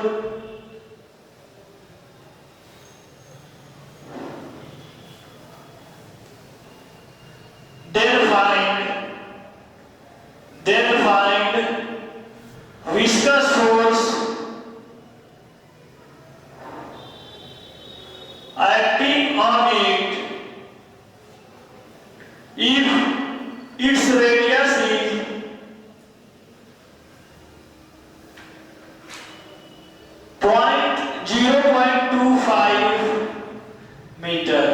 Then find viscous force acting on it if its radius is 0.25 meter.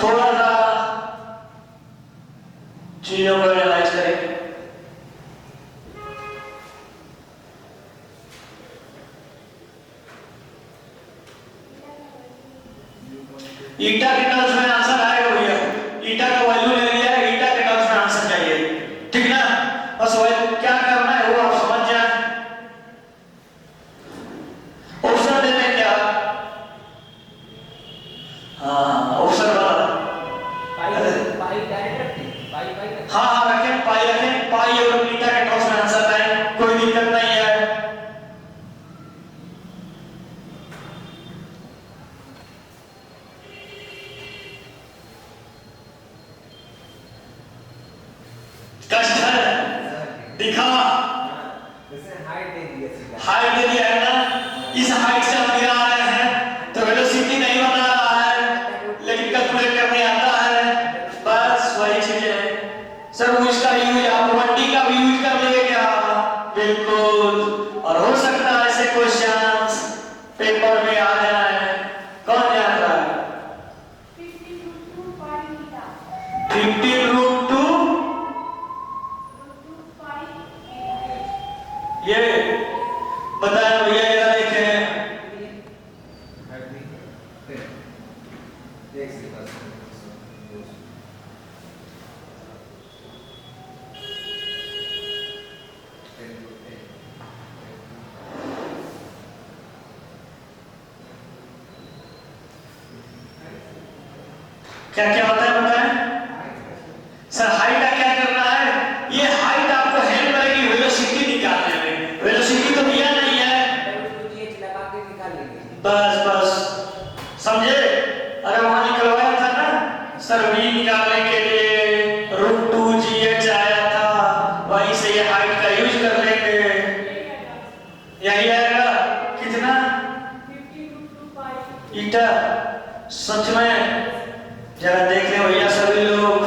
थोड़ा सा चीजों को एनालाइज करें. ईटा के टर्म्स में आंसर आएगा भैया, ईटा का वैल्यू ले लिया है, ईटा के टर्म्स में आंसर चाहिए, ठीक ना. बस वही क्या करना है वो आप समझ जाए. ऑप्शन देते हैं क्या, हाँ ऑप्शन वाला, पाई डायरेक्ट रखते, पाई हाँ हाँ रखें, पाई रखें, पाई और ईटा के टर्म्स में आंसर आए, कोई दिक्कत नहीं है. कष्ट है दिखा, हाइट दे दिया सीधा, हाइट दे दिया है ना, इस हाइट से हम गिरा रहे हैं तो वेलोसिटी नहीं बना रहा है, लेकिन कैलकुलेट करने आता है. बस वही चीज है सर. वो इसका यूज आप 1D का भी यूज कर लेंगे क्या, बिल्कुल. और हो सकता है ऐसे क्वेश्चंस पेपर में आ जाए, कौन जान रहा है. 15 रूट 2 ये बताया भैया, जरा देखें. क्या क्या होता है बताएं सर. हाइट का क्या करना है, ये हाइट आपको हेल्प करेगी वेलोसिटी निकालने में. वेलोसिटी तो दिया नहीं है, लगा के निकाल लेंगे. बस बस समझे. अरे वहां निकलवाया था ना सर, v निकालने के लिए √2gh आया था, वहीं से ये हाइट का यूज कर लेंगे. यही आएगा कितना, ईटा. सच में जरा देख ले भैया सभी लोग.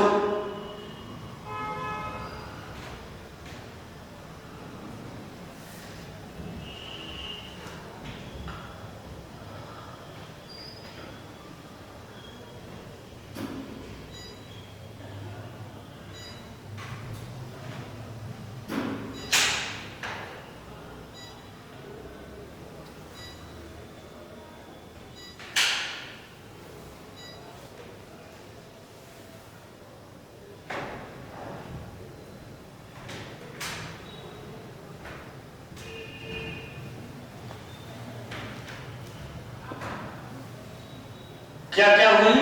क्या क्या हुई,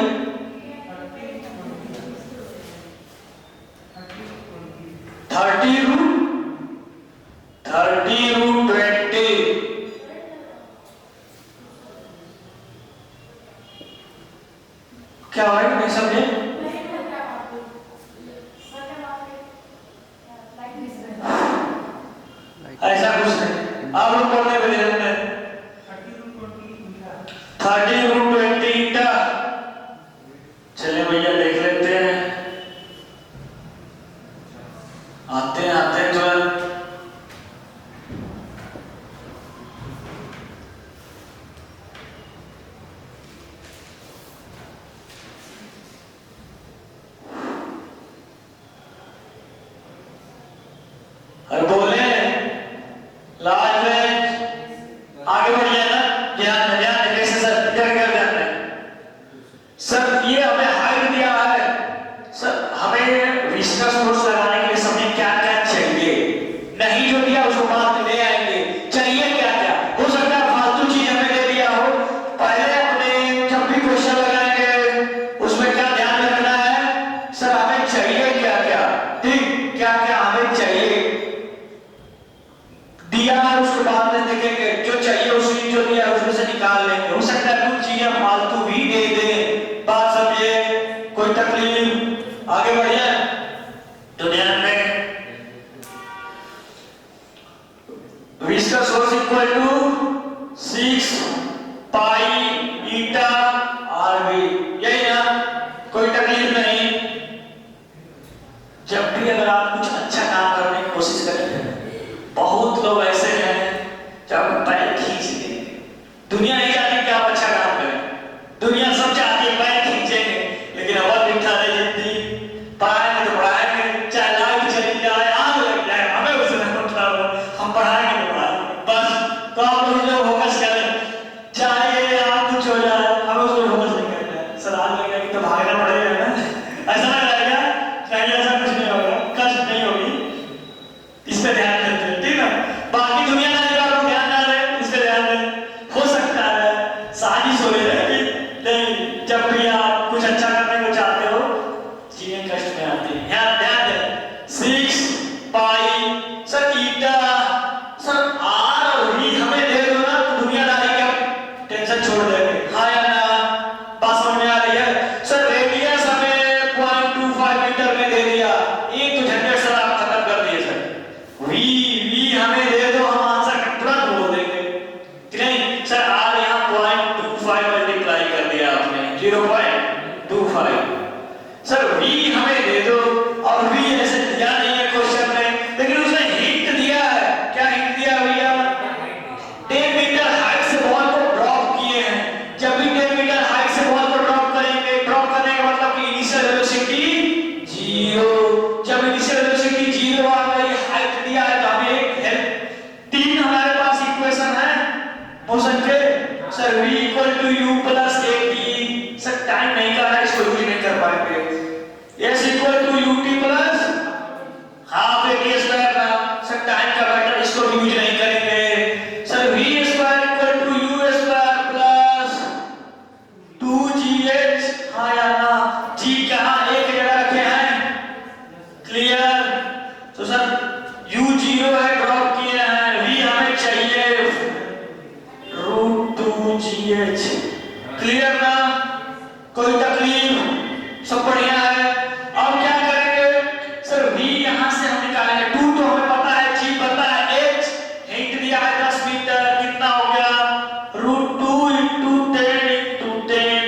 30 √20. क्या है नहीं समझे, ऐसा कुछ नहीं, आप लोग पढ़ने में ध्यान दें. 30 √20 ईटा. चले भैया देख लेते तकलीफ आगे बढ़ जाए तो ध्यान में viscous force equal to 6 pi eta r b, यही ना, कोई तकलीफ नहीं। जब भी अगर आप कुछ अच्छा काम करने की कोशिश करें, बहुत लोग ऐसे हैं जब पैर खींच देंगे। दुनिया नहीं चाहती कि आप अच्छा काम करें, दुनिया सब चाहती है पैर खींचेंगे, लेकिन अब बिठा दे जितनी पढ़ाएंगे तो पढ़ाएंगे, चाहे लाइट चली जाए, आग लग जाए, हमें उससे नहीं मतलब, हम पढ़ाएंगे तो पढ़ाएंगे बस। तो आप लोग फोकस करें, चाहे आप कुछ हो जाए, हमें उस पर फोकस नहीं करना है। सर आग लग जाएगी तो भागना पड़ेगा ना, ऐसा नहीं रहेगा, नहीं ऐसा कुछ नहीं होगा, कष्ट नहीं होगी, इस पे ध्यान देते हैं, ठीक है। बाकी दुनिया का लोग ध्यान ना दें, इस पे ध्यान दें। हो सकता है साजिश हो रही है कि नहीं, जब भी आप कुछ अच्छा करने को चाहते हो चीजें कष्ट में आती हैं। ध्यान ध्यान दें। 6 पाई सर ईटा सर आर और वी हमें दे दो ना, तो दुनियादारी का टेंशन छोड़ देंगे, हाँ या ना, बात समझ में आ रही है। सर रेडियस हमें 0.25 मीटर में दे दिया, एक तो झंझट सर आप खत्म कर दिए सर। वी वी हमें दे दो, हम आंसर तुरंत बोल देंगे कि नहीं सर, आर यहाँ 0.25 मल्टीप्लाई कर दिया आपने, 0.25। सर वी हमें दे दो, और वी ऐसे दिया नहीं है क्वेश्चन में, लेकिन उसने हिंट दिया है। क्या हिंट दिया भैया? 10 मीटर हाइट से बॉल को ड्रॉप किए हैं। जब भी 10 मीटर हाइट से बॉल को ड्रॉप करेंगे, ड्रॉप करने का मतलब कि इनिशियल वेलोसिटी 0। जब इनिशियल वेलोसिटी 0 आ गई, हाइट दिया है, तो हमें एक हेल्प 3 हमारे पास इक्वेशन है मोशन के। Sir v equal to u plus at। Sir time नहीं कर रहा है, इसको यूज नहीं कर पाएंगे। s equal to ut plus half at square ना, सर टाइम का मैटर, इसको यूज नहीं करेंगे। Sir v square equal to u square plus 2gh, हाँ या ना, g कहाँ एक जगह रखे हैं, क्लियर। तो सर u 0 है, ड्रॉप किए हैं, v हमें चाहिए √2gh, क्लियर ना, कोई तकलीफ, सब बढ़िया है। अब क्या करेंगे सर, v यहां से हम निकालेंगे, 2 तो हमें पता है, g पता है, h हिंट दिया है 10 मीटर, कितना हो गया √2 × 10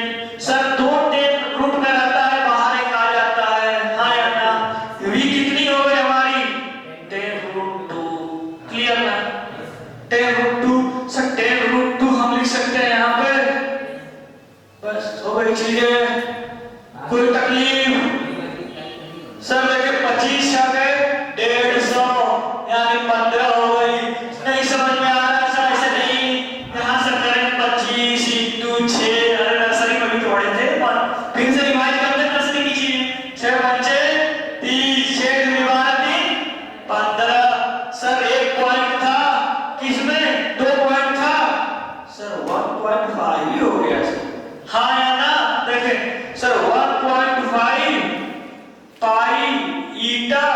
सर 2 10 रूट में रहता है, बाहर एक आ जाता है, हाँ या ना। v कितनी हो गई हमारी 10√2, क्लियर ना, 10√2। सर 10√2 हम लिख सकते हैं यहाँ पे, बस हो गई चीजें, कोई तकलीफ। सर लेके 25 आ गए, 150 यानी 15 हो गई। नहीं समझ में आ रहा है सर, ऐसे नहीं, यहाँ से करेंगे 25 × 6, अरे नर्सरी में भी तो पढ़े थे, फिर से रिवाइज करते हैं नर्सरी की चीजें। 6 बच्चे 30, 6 × 15। सर एक पॉइंट था, किसमें 2 पॉइंट था, सर 1.5 ही हो गया सर, हाँ या ना। देखें सर 1.5 पाई ईटा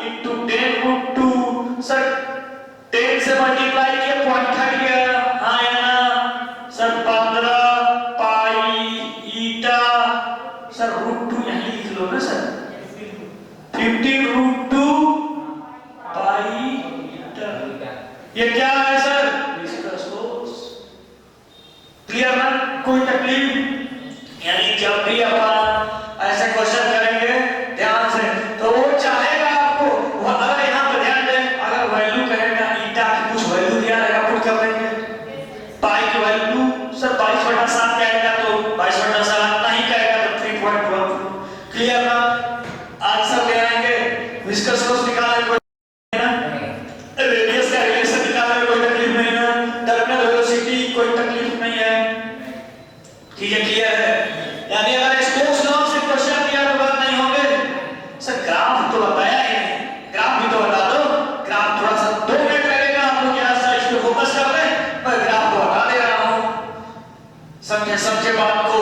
इंटू 10√2, सर 10 से मल्टीप्लाई किया, पॉइंट हट गया, हाँ या ना। सर 15 पाई ईटा, सर √2 यहीं लिख लो ना सर, 15√2 पाई ईटा, ये क्या है सर, विस्कस फोर्स, क्लियर ना, कोई तकलीफ। यानी जब भी अपन ऐसे क्वेश्चन करेंगे ध्यान से, तो वो चाहेगा आपको, वो अगर यहाँ पे ध्यान दें, अगर वैल्यू कहेगा ईटा की कुछ वैल्यू दिया रहेगा, पुट कर देंगे पाई की वैल्यू, सर 22/7 कहेगा तो 22/7, नहीं कहेगा तो 3.1, क्लियर ना। आंसर ले आएंगे, विस्कस फोर्स निकालने को ना, रेडियस का रिलेशन निकालने में कोई तकलीफ नहीं है, टर्मिनल वेलोसिटी कोई तकलीफ नहीं है, चीजें क्लियर है। यानी अगर स्टोक्स लॉ से क्वेश्चन दिया तो बात नहीं होंगे। सर ग्राफ तो बताया ही नहीं, ग्राफ भी तो बता दो, ग्राफ थोड़ा सा 2 मिनट लगेगा आपको, क्या सर इस पे फोकस कर रहे हैं, मैं ग्राफ को बता दे रहा हूं, समझे बात को।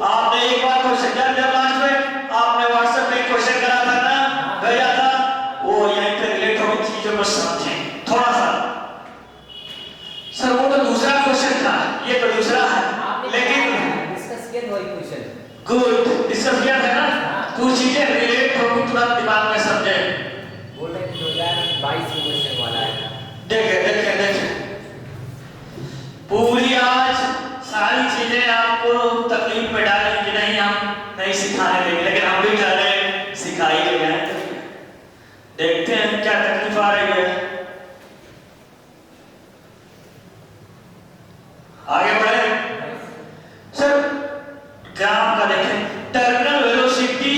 आपने एक बार क्वेश्चन किया जब लास्ट में आपने व्हाट्सएप में क्वेश्चन करा था ना, भेजा था, वो यहीं पे रिलेट होगी चीजों को समझें थोड़ा सा। सर वो तो दूसरा क्वेश्चन था, ये तो दूसरा है, लेकिन डिस्कस किया वही क्वेश्चन, गुड डिस्कस किया था ना, कुछ चीजें रिलेट होगी तुरंत दिमाग में समझे। बोल रहे 2022 में क्वेश्चन वाला है। देखे देखे देखे पूरी आज सारी चीजें आपको तकलीफ में डालेंगे नहीं, हम नहीं सिखाने देंगे, लेकिन हम भी डाले सिखा ही रहे हैं। देखते हैं क्या तकलीफ आ रही है। आगे बढ़े सर। ग्राफ का देखें, terminal velocity.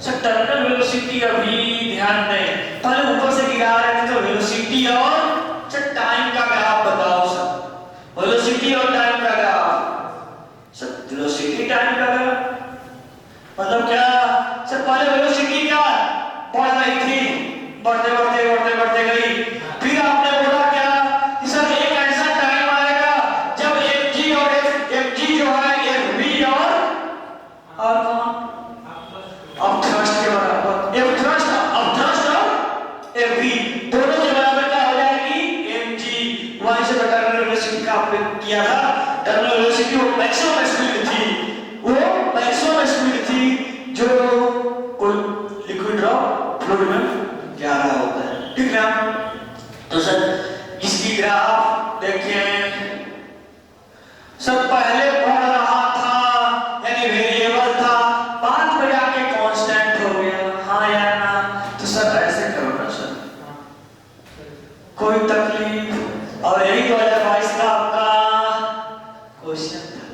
Sir terminal velocity अभी ध्यान दें, पहले ऊपर से गिरा रहे थे तो वेलोसिटी और सर टाइम का ग्राफ बताओ सर। वेलोसिटी और टाइम का ग्राफ। सर वेलोसिटी टाइम का ग्राफ मतलब क्या सर? पहले वेलोसिटी क्या बढ़ रही थी, बढ़ते बढ़ते बढ़ते बढ़ते गई, फिर आपने बोला क्या कि सर एक ऐसा टाइम आएगा जब mg और mg जो है fv और कौन अब थ्रस्ट के बराबर, f थ्रस्ट अब थ्रस्ट और fv दोनों के बराबर क्या हो जाएगी? mg। वहां से टर्मिनल वेलोसिटी का आपने किया था। टर्मिनल वेलोसिटी वो मैक्सिमम स्पीड थी, वो मैक्सिमम स्पीड थी जो कोई लिक्विड ड्रॉप फ्लूइड में जा रहा होता है, ठीक है। तो सर इसकी ग्राफ देखिए सर, पहले बढ़ रहा था यानी वेरिएबल था, बाद में जाके कांस्टेंट हो गया, हाँ या ना? तो सर ऐसे करो ना सर, कोई तकलीफ। और यही 2022 का आपका क्वेश्चन था।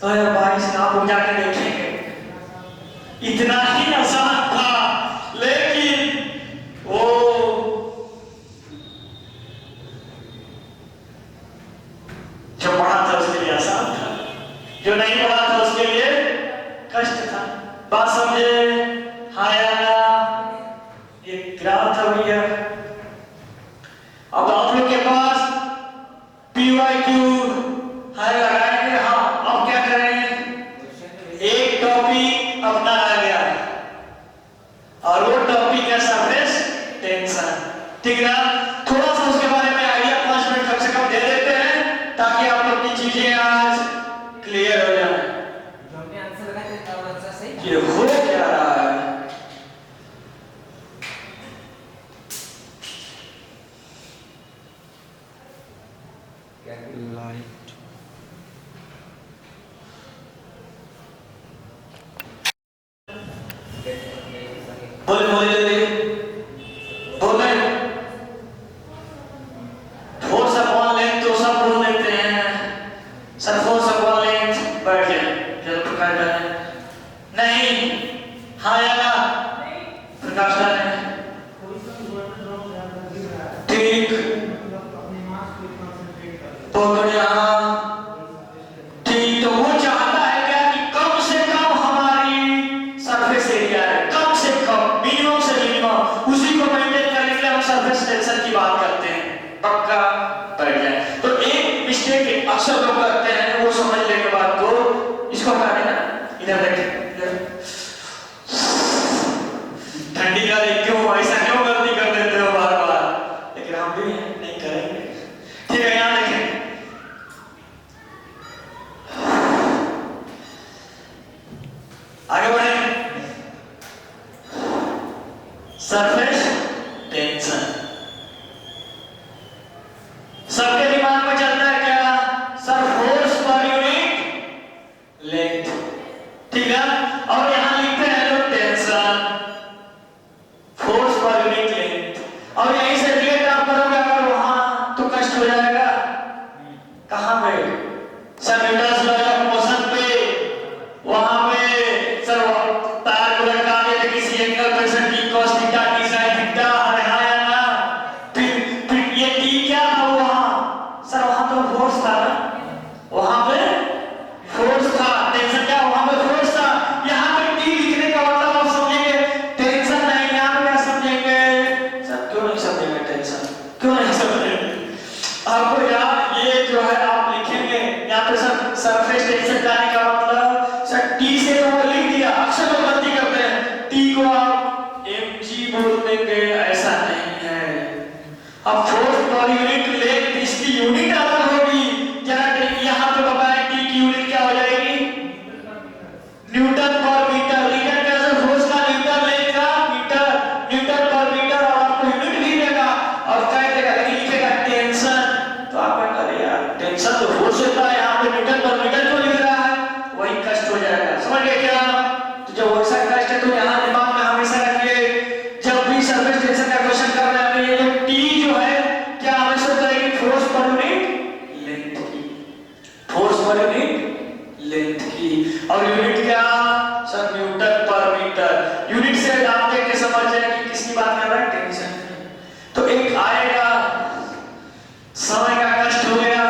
2022 का आप जाके देखेंगे, इतना ही आसान था, लेकिन वो जो पढ़ा था उसके लिए आसान था, जो नहीं पढ़ा था उसके लिए कष्ट था। बात समझे? हाँ या ना? ये ग्राफ था भैया। अब आप लोग के पास PYQ है लगाएंगे। हाँ अब क्या करें? एक टॉपिक अपना आ गया और वो टॉपिक है सरफेस टेंशन, ठीक ना? थोड़ा सा उसके बारे में आइडिया 5 मिनट कम से कम दे देते हैं ताकि आप लोग की चीजें आज क्लियर हो जाए। जो हमने आंसर लगाया था वो आंसर सही। ये हो क्या रहा है? क्या लाइट बोले बोले बोले बोले फोर्स अपॉन लेंथ तो सब बोल देते हैं सर। फोर्स अपॉन लेंथ बैठ गए जब प्रकाश डाले नहीं, हाँ या ना? प्रकाश डाले ठीक, तो बढ़िया ठीक। तो वो चाहता है क्या कि कम से कम हमारी सरफेस एरिया है, कम से कम, मिनिमम से मिनिमम, उसी को मेंटेन करने के लिए हम सरफेस टेंशन की बात करते हैं। पक्का बैठ जाए। तो एक मिस्टेक अक्सर लोग करते हैं, वो समझ लेने बाद को इसको हटा देना। इधर देखें, ठंडी का देख क्यों ऐसा क्यों गलती कर देते हो बार बार? लेकिन हम भी नहीं करेंगे, ठीक है। यहाँ देखें, आगे बढ़े। सरफेस टेंशन सबके दिमाग में चलता है क्या? Sir force per unit length, ठीक है। और यहां लिखते हैं लोग tension, force per unit length. और यहीं से रिलेट आप करोगे अगर वहां तो कष्ट हो जाएगा। कहां पे? Sir Newton's law of motion पे, वहां पे सर तार को लटका के किसी एंगल पे sir T cos theta T sin theta, अरे हाँ या ना? फिर ये टी क्या था वहां? सर वहां तो फोर्स था ना, वहां पे फोर्स था। टेंशन क्या? वहां पे फोर्स था। यहाँ पे टी लिखने का मतलब आप समझेंगे टेंशन नहीं, यहाँ पे क्या समझेंगे? सर क्यों नहीं समझेंगे टेंशन? क्यों नहीं समझेंगे? आपको यार ये जो है आप लिखेंगे यहाँ पे सर सरफेस टेंशन जाने का मतलब सर टी से तो वो लिख दिया। अक्सर लोग गलती करते हैं, टी को आप mg बोल देंगे, ऐसा नहीं है। अब फोर्स पर यूनिट लेंथ इसकी यूनिट अलग होगी। जरा यहाँ पे बताएं टी की यूनिट क्या हो जाएगी? ऐसा कष्ट है तो यहाँ दिमाग में हमेशा रखिए, जब भी सरफेस टेंशन का क्वेश्चन कर रहे हैं ये जो टी जो है क्या हमेशा बताएगी फोर्स पर यूनिट लेंथ की, फोर्स पर यूनिट लेंथ की। और यूनिट क्या सर न्यूटन पर मीटर। यूनिट से आप देख के समझ जाए कि किसकी बात कर रहा है, टेंशन। तो एक आएगा समय का कष्ट हो गया,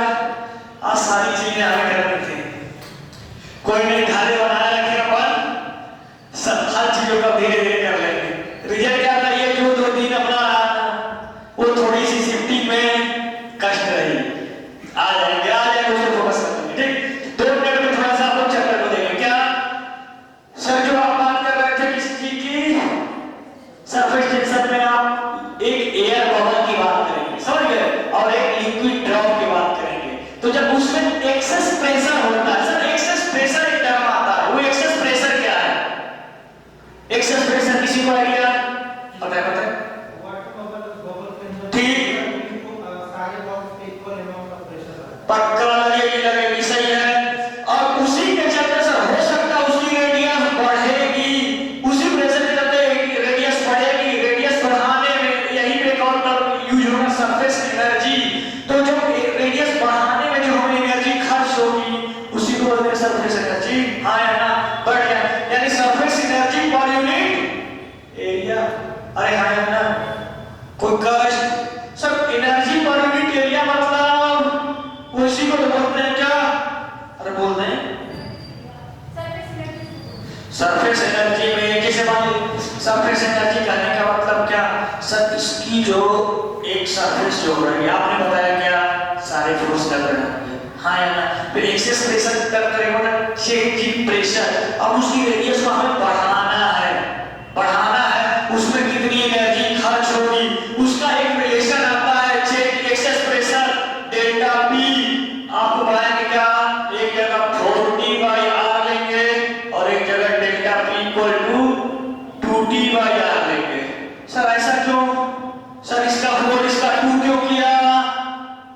आज सारी चीजें हमें करनी थी, कोई नहीं धारे बनाए रखे अपन, सब हर चीजों का धीरे धीरे कर लेंगे। रिजल्ट क्या था, ये जो 2 दिन अपना रहा वो थोड़ी सी शिफ्टिंग में कष्ट रही, आ जाएंगे उसे फोकस कर लेंगे। ठीक, 2 मिनट में थोड़ा सा आप लोग चैप्टर को देखें। क्या सर जो आप बात कर रहे थे किस चीज की, सरफेस टेंशन में आप एक एयर बबल की बात करेंगे, समझ गए, और एक लिक्विड ड्रॉप की बात करेंगे। तो जब उसमें एक्सेस प्रेशर होता है, सर एक्सेस प्रेशर एक टर्म आता है, वो एक्सेस प्रेशर क्या है? एक्सेस प्रेशर किसी को आइडिया पता है? पता है ठीक, पक्का लगेगी सही है। और उसी के चलते सर हो सकता है उसकी रेडियस बढ़ेगी, उसी प्रेशर के चलते रेडियस बढ़ेगी, रेडियस बढ़ाने में यही पे एक और टर्म यूज होगा सरफेस एनर्जी। तो जो रेडियस बढ़ाने में जो हमें एनर्जी खर्च होगी उसी को बोलते हैं सरफेस एनर्जी। हाँ या ना, बढ़ गया, यानी surface energy per unit area. अरे हाँ या ना, कोई कष्ट sir energy per unit area मतलब उसी को तो बोलते हैं क्या, अरे बोल दें सरफेस एनर्जी में, जैसे मान लीजिए सरफेस एनर्जी कहने का मतलब क्या सर, इसकी जो एक सरफेस जो हो रही है, आपने बताया क्या सारे फोर्स लग रहे हैं, हाँ या ना, फिर एक्सेस प्रेशर कर करेगा चेंजिंग प्रेशर। अब उसकी रेडियस को हमें बढ़ाना है, उसमें कितनी एनर्जी खर्च होगी उसका एक रिलेशन आता है change excess pressure delta P. आपको बताएंगे क्या, एक जगह 4T/R लेंगे और एक जगह delta P equal to 2T/R लेंगे। सर ऐसा क्यों, सर इसका 4 इसका 2 क्यों किया,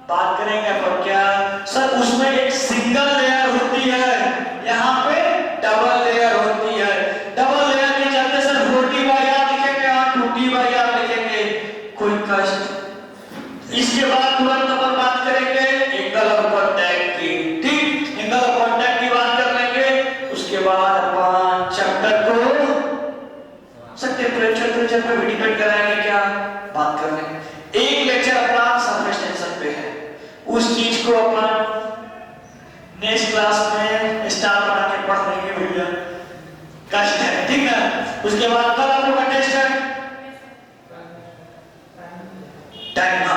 बात करेंगे पर क्या सर, उसमें एक सिंगल लेयर होती है, यहाँ पे डबल लेयर होती है, डबल लेयर के चलते सर 4T/R लिखेंगे और 2T/R लिखेंगे, कोई कष्ट। इसके बाद तुरंत अपन बात करेंगे एंगल ऑफ कांटेक्ट की, ठीक, एंगल ऑफ कांटेक्ट की बात कर लेंगे। उसके बाद अपन चैप्टर को सर टेम्परेचर पे भी डिपेंड कराएंगे, क्या बात कर लेंगे। एक लेक्चर अपना सरफेस टेंशन पे है, उस चीज को अपन नेक्स्ट क्लास में स्टार बना के पढ़ लेंगे भैया, कष्ट है, ठीक है। उसके बाद कल आप लोग का टेस्ट है टाइम